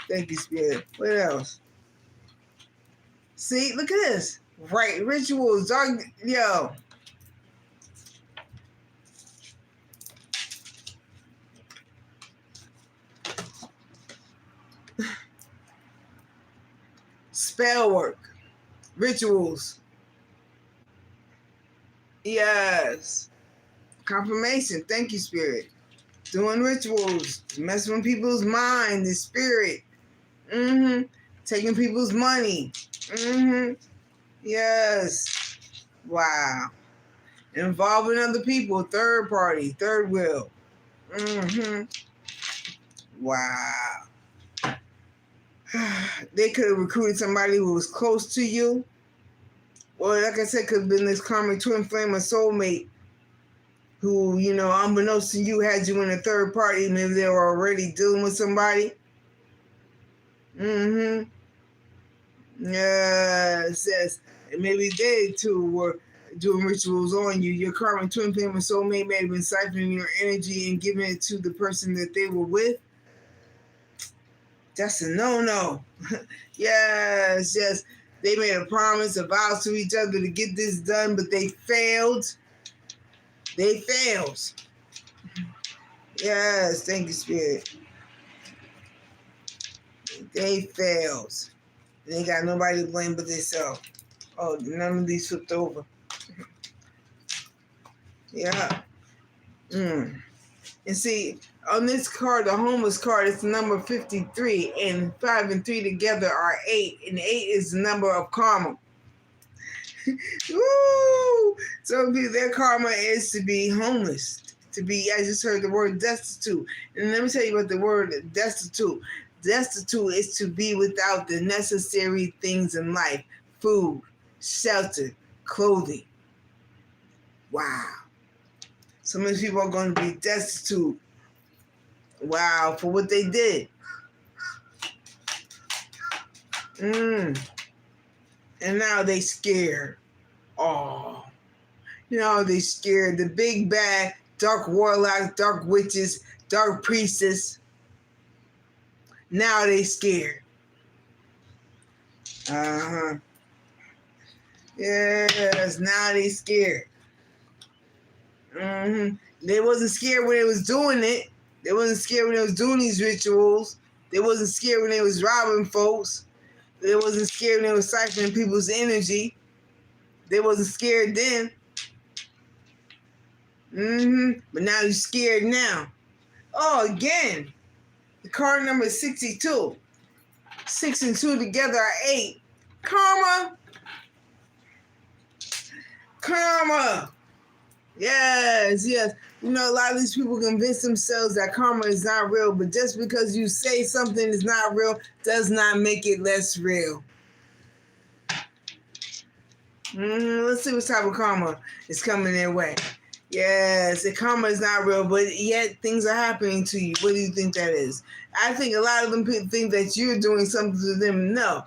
[SPEAKER 1] Thank you, Spirit. What else? See, look at this. Right, rituals, dark, yo. Spell work, rituals. Yes. Confirmation. Thank you, Spirit. Doing rituals, messing with people's mind, the spirit. Taking people's money. Yes. Wow. Involving other people, third party, third wheel. Wow. They could have recruited somebody who was close to you. Or like I said, could have been this karmic twin flame or soulmate who, you know, unbeknownst to you, had you in a third party. Maybe they were already dealing with somebody. Yes. And maybe they too were doing rituals on you. Your karmic twin flame or soulmate may have been siphoning your energy and giving it to the person that they were with. That's a no-no. Yes. They made a promise, a vow to each other to get this done, but they failed. They failed. Yes, thank you, Spirit. They failed. They got nobody to blame but themselves. Oh, none of these flipped over. Yeah. And see, on this card, the homeless card, it's the number 53, and 5 and 3 together are 8, and 8 is the number of karma. Woo! So their karma is to be homeless, to be, I just heard the word destitute. And let me tell you about the word destitute. Destitute is to be without the necessary things in life: food, shelter, clothing. Wow. So many people are going to be destitute. Wow, for what they did. And now they scared. Oh. You know, they scared. The big bad, dark warlocks, dark witches, dark priestess. Now they scared. Yes, now they scared. They wasn't scared when they was doing it. They wasn't scared when they was doing these rituals. They wasn't scared when they was robbing folks. They wasn't scared when they was siphoning people's energy. They wasn't scared then. But now you're scared now. Oh, again. The card number is 62. 6 and 2 together are 8. Karma. Yes. You know, a lot of these people convince themselves that karma is not real, but just because you say something is not real does not make it less real. Let's see what type of karma is coming their way. Yes, the karma is not real, but yet things are happening to you. What do you think that is? I think a lot of them people think that you're doing something to them. No,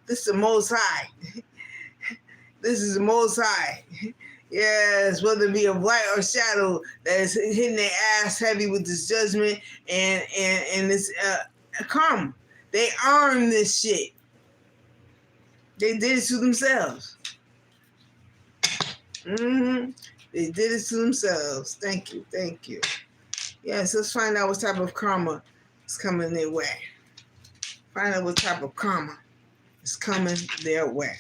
[SPEAKER 1] this is the Most High. This is the Most High. Yes, whether it be a light or shadow that is hitting their ass heavy with this judgment and this karma. They earn this shit. They did it to themselves. They did it to themselves. Thank you. Yes, let's find out what type of karma is coming their way. Find out what type of karma. is coming their way.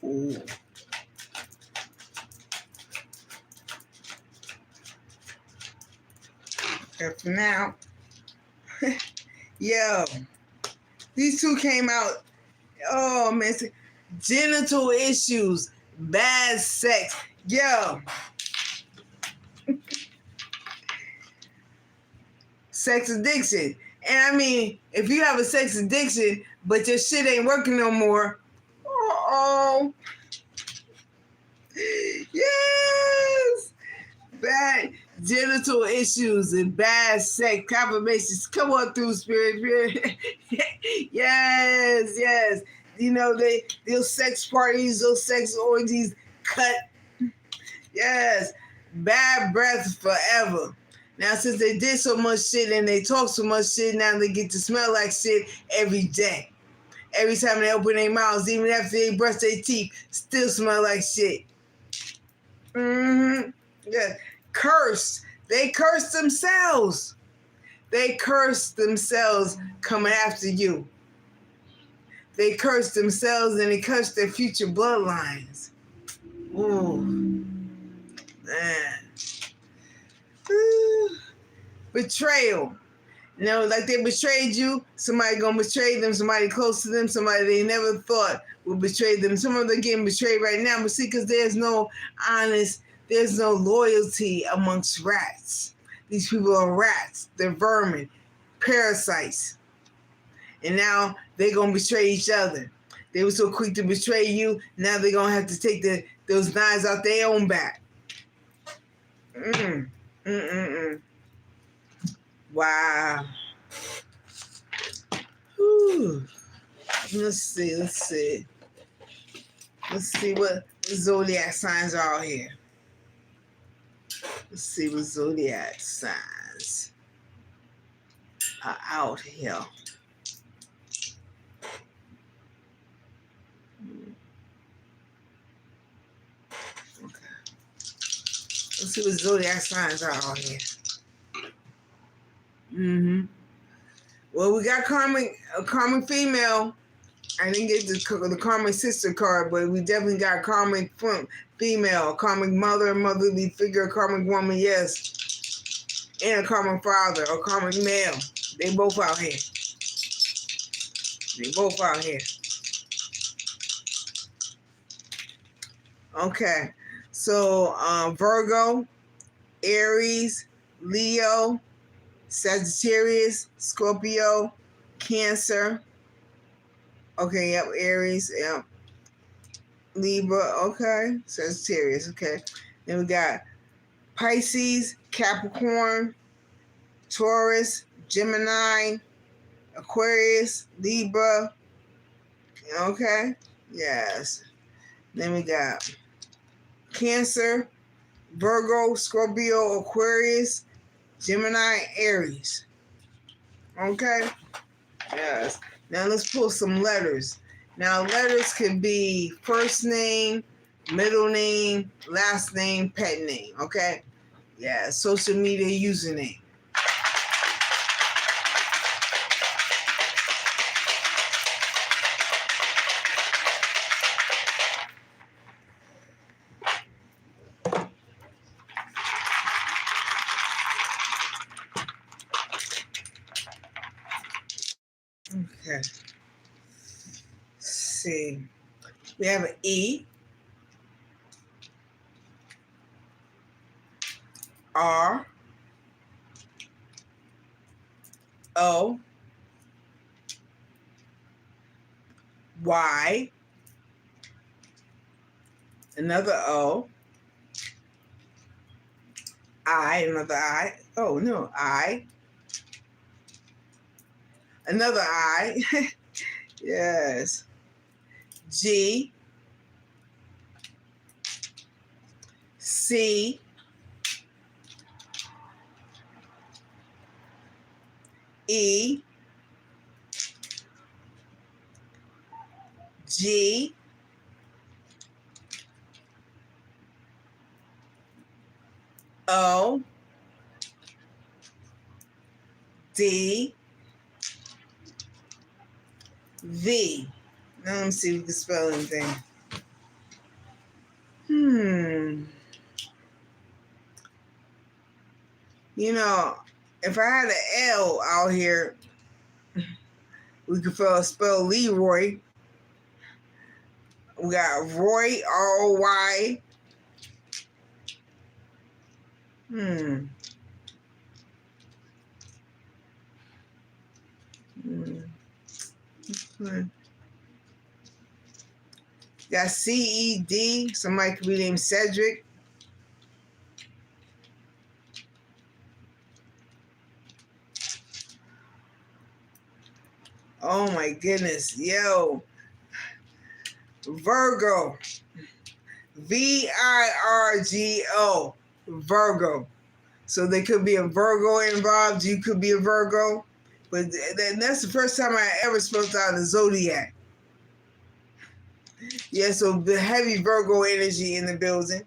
[SPEAKER 1] Ooh. Okay, for now. Yo, these two came out. Oh man, genital issues, bad sex. Yo, sex addiction. And I mean, if you have a sex addiction, but your shit ain't working no more, oh, yes, bad genital issues and bad sex confirmations. Come on through, spirit. Yes, yes. You know, those sex parties, those sex orgies cut. Yes, bad breath forever. Now, since they did so much shit and they talk so much shit, now they get to smell like shit every day. Every time they open their mouths, even after they brush their teeth, still smell like shit. Yeah. Cursed. They curse themselves. They curse themselves coming after you. They curse themselves and they curse their future bloodlines. Ooh. Man. Ooh. Betrayal. You know, like they betrayed you, somebody gonna betray them, somebody close to them, somebody they never thought would betray them. Some of them are getting betrayed right now, but see, because there's no loyalty amongst rats. These people are rats. They're vermin, parasites. And now they're gonna betray each other. They were so quick to betray you, now they're gonna have to take those knives out their own back. Wow. Whew. Let's see what the zodiac signs are out here. Let's see what zodiac signs are out here. Okay. Let's see what zodiac signs are out here. Well, we got a karmic female. I didn't get the karmic sister card, but we definitely got a karmic female, a karmic mother, motherly figure, a karmic woman, yes, and a karmic father, a karmic male. They both out here. Okay, so Virgo, Aries, Leo, Sagittarius, Scorpio, Cancer. Okay, yep, Aries, yep. Libra, okay. Sagittarius, okay. Then we got Pisces, Capricorn, Taurus, Gemini, Aquarius, Libra, okay. Yes. Then we got Cancer, Virgo, Scorpio, Aquarius, Gemini, Aries. Okay? Yes. Now let's pull some letters. Now letters can be first name, middle name, last name, pet name. Okay? Yeah, social media username. Okay. Let's see. We have an E, R, O, Y, another O, I, another I. Oh, no, I. Another I. Yes. G, C, E, G, O, D, V. Now let me see if we can spell anything. You know, if I had an L out here, we could spell Leroy. We got Roy, R-O-Y. Got C-E-D. Somebody could be named Cedric. Oh my goodness. Yo. Virgo. V-I-R-G-O. Virgo. So there could be a Virgo involved. You could be a Virgo. But that's the first time I ever spelled out the zodiac. Yeah, so the heavy Virgo energy in the building.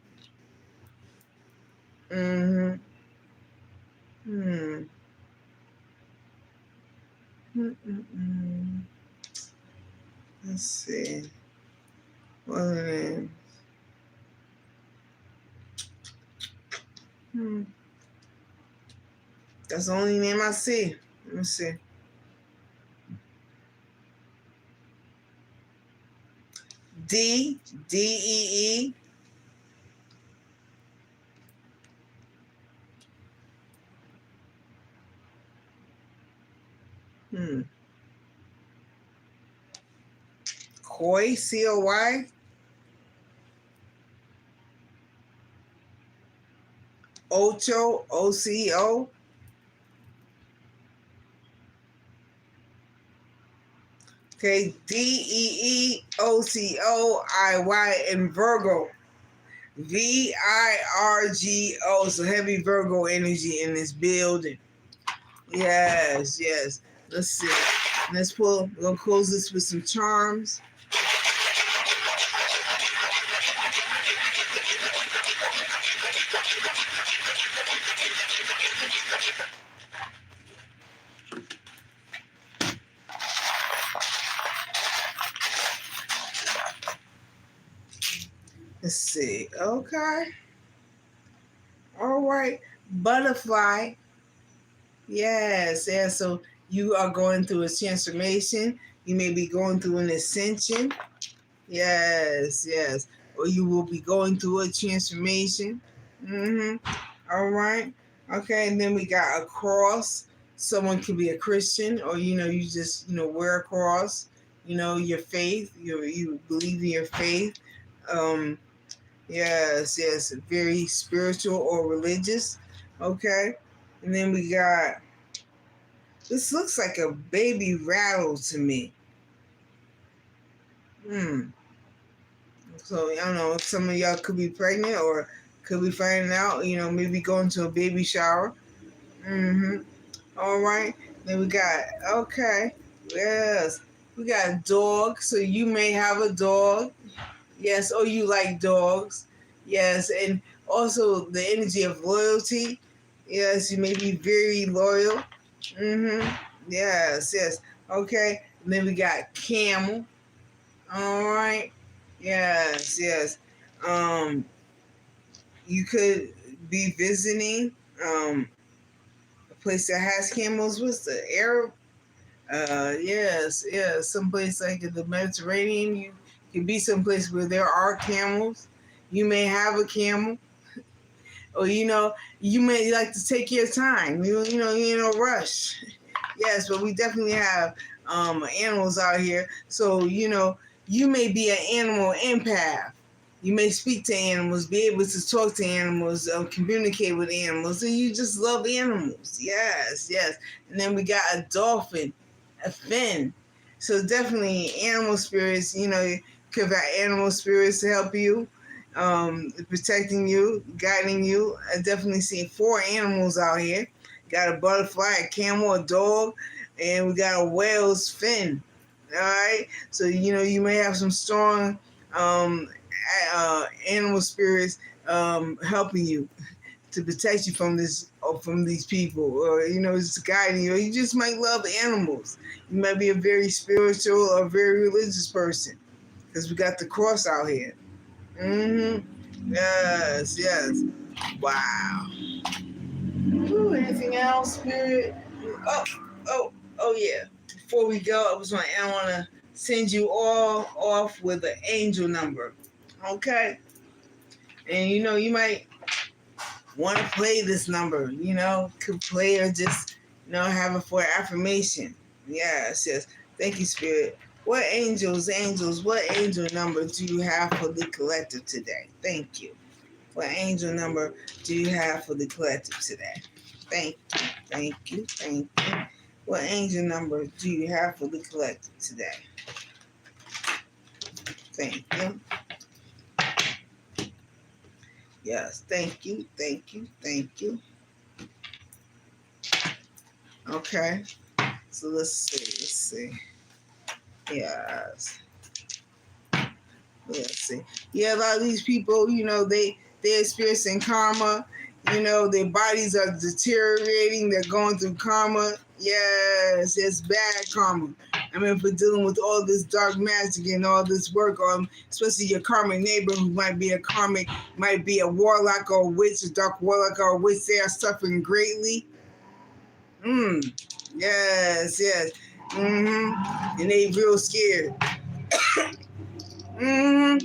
[SPEAKER 1] Let's see. What are the names? That's the only name I see. Let me see. D, D-E-E. Coy, C-O-Y. Ocho, O-C-O. Okay, D-E-E-O-C-O-I-Y and Virgo. V-I-R-G-O. So heavy Virgo energy in this building. Yes, yes. Let's see. Let's pull. We're going to close this with some charms. Let's see. Okay. All right. Butterfly. Yes. Yeah. So you are going through a transformation. You may be going through an ascension. Yes. Yes. Or you will be going through a transformation. All right. Okay. And then we got a cross. Someone could be a Christian, or you just wear a cross. Your faith. You believe in your faith. Yes, yes, very spiritual or religious. Okay. And then we got, this looks like a baby rattle to me. So, I don't know, some of y'all could be pregnant or could be finding out, maybe going to a baby shower. All right. Then we got, okay. Yes. We got a dog. So you may have a dog. Yes, oh, you like dogs. Yes, and also the energy of loyalty. Yes, you may be very loyal. Yes, yes. Okay, and then we got camel. All right. Yes, yes. You could be visiting a place that has camels. What's the Arab? Yes, yes. Someplace like in the Mediterranean. You can be someplace where there are camels. You may have a camel, or you may like to take your time. You in a rush. Yes, but we definitely have animals out here. So you may be an animal empath. You may speak to animals, be able to talk to animals, communicate with animals, and you just love animals. Yes, yes. And then we got a dolphin, a fin. So definitely animal spirits. Could have animal spirits to help you. protecting you, guiding you. I definitely seen 4 animals out here. Got a butterfly, a camel, a dog, and we got a whale's fin. All right, so you may have some strong animal spirits helping you to protect you from this or from these people, or it's guiding you. Or you just might love animals. You might be a very spiritual or very religious person, because we got the cross out here. Yes, yes. Wow. Ooh, anything else, Spirit? Oh, oh, yeah. Before we go, I want to send you all off with an angel number. Okay? And you might want to play this number, could play or just, have it for affirmation. Yes, yes. Thank you, Spirit. What angel number do you have for the collective today? Thank you. What angel number do you have for the collective today? Thank you, thank you, thank you. What angel number do you have for the collective today? Thank you. Yes, thank you, thank you, thank you. Okay, so let's see. Yes. Let's see. Yeah, a lot of these people, they're experiencing karma. Their bodies are deteriorating. They're going through karma. Yes, it's bad karma. I mean, for dealing with all this dark magic and all this work, especially your karmic neighbor who might be a warlock or a witch, a dark warlock or a witch, they are suffering greatly. Yes, yes. And they real scared. Yeah,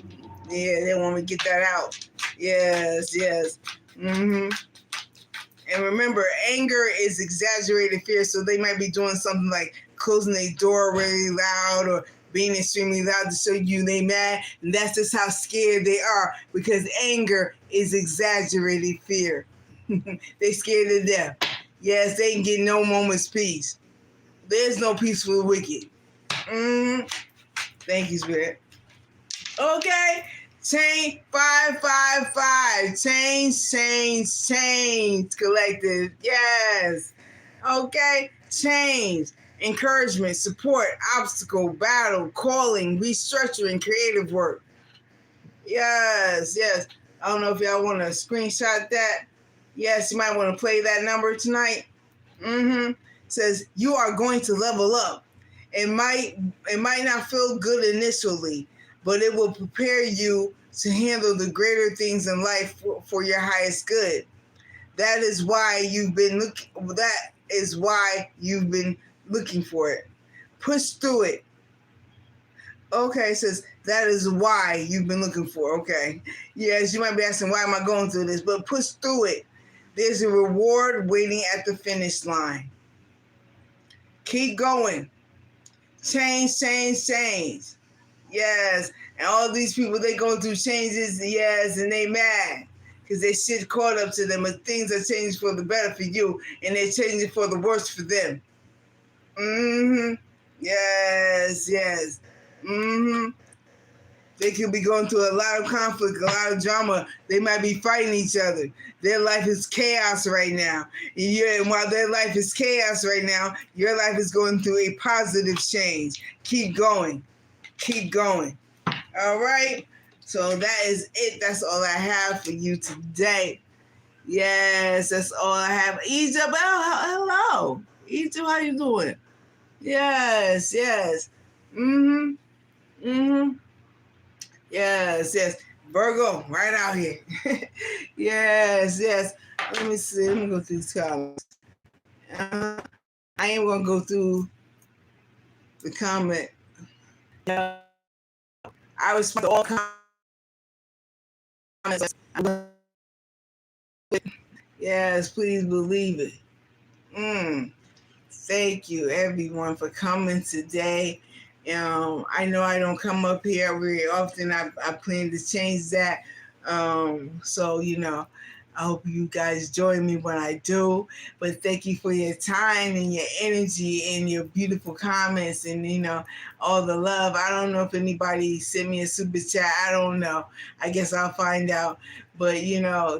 [SPEAKER 1] they want to get that out. Yes, yes. And remember, anger is exaggerated fear, so they might be doing something like closing their door really loud or being extremely loud to show you they mad. And that's just how scared they are, because anger is exaggerated fear. They scared to death. Yes, they ain't getting no moment's peace. There's no peace for the wicked. Thank you, Spirit. Okay. Change 555. Change. Collective. Yes. Okay. Change. Encouragement, support, obstacle, battle, calling, restructuring, creative work. Yes, yes. I don't know if y'all want to screenshot that. Yes, you might want to play that number tonight. Says you are going to level up. It might not feel good initially, but it will prepare you to handle the greater things in life for your highest good. That is why you've been looking for it. Push through it. Okay, it says that is why you've been looking for. Okay. Yes, you might be asking, why am I going through this? But push through it. There's a reward waiting at the finish line. Keep going. Change. Yes. And all these people, they going through changes, yes, and they mad. Because they shit caught up to them, but things are changing for the better for you, and they're changing for the worse for them. Yes. They could be going through a lot of conflict, a lot of drama. They might be fighting each other. Their life is chaos right now. And while their life is chaos right now, your life is going through a positive change. Keep going. All right? So that is it. That's all I have for you today. Yes, that's all I have. Egypt, hello. Egypt, how you doing? Yes. Yes. Virgo, right out here. Yes. Let me see. Let me go through these comments. I am going to go through the comment. I respond to all comments. Yes, please believe it. Thank you, everyone, for coming today. I know I don't come up here very often. I plan to change that. So I hope you guys join me when I do. But thank you for your time and your energy and your beautiful comments and, all the love. I don't know if anybody sent me a super chat. I don't know. I guess I'll find out. But,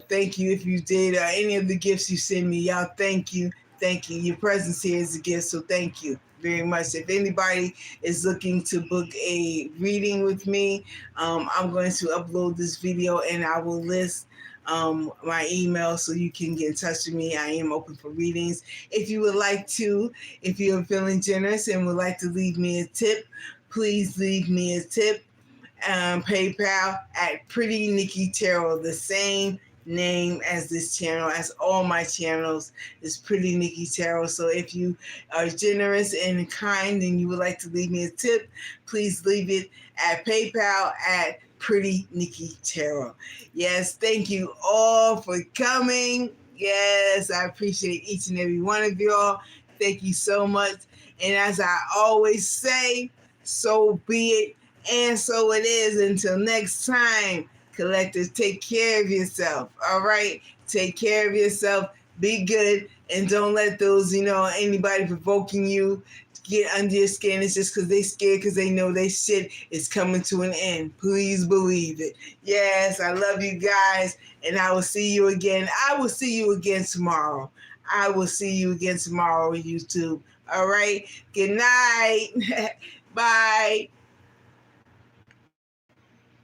[SPEAKER 1] thank you if you did. Any of the gifts you send me, y'all, thank you. Thank you. Your presence here is a gift, so thank you very much. If anybody is looking to book a reading with me, I'm going to upload this video and I will list my email so you can get in touch with me. I am open for readings. If you would like to, if you're feeling generous and would like to leave me a tip, please leave me a tip. PayPal at Pretty Nicki Tarot, the same name as this channel, as all my channels, is Pretty Nicki Tarot. So if you are generous and kind and you would like to leave me a tip, please leave it at PayPal at Pretty Nicki Tarot. Yes, thank you all for coming. Yes, I appreciate each and every one of y'all. Thank you so much. And as I always say, so be it. And so it is. Until next time, collectors, take care of yourself. All right? Take care of yourself. Be good. And don't let those, anybody provoking you get under your skin. It's just because they scared because they know they shit is coming to an end. Please believe it. Yes, I love you guys. And I will see you again. I will see you again tomorrow. I will see you again tomorrow on YouTube. All right? Good night. Bye.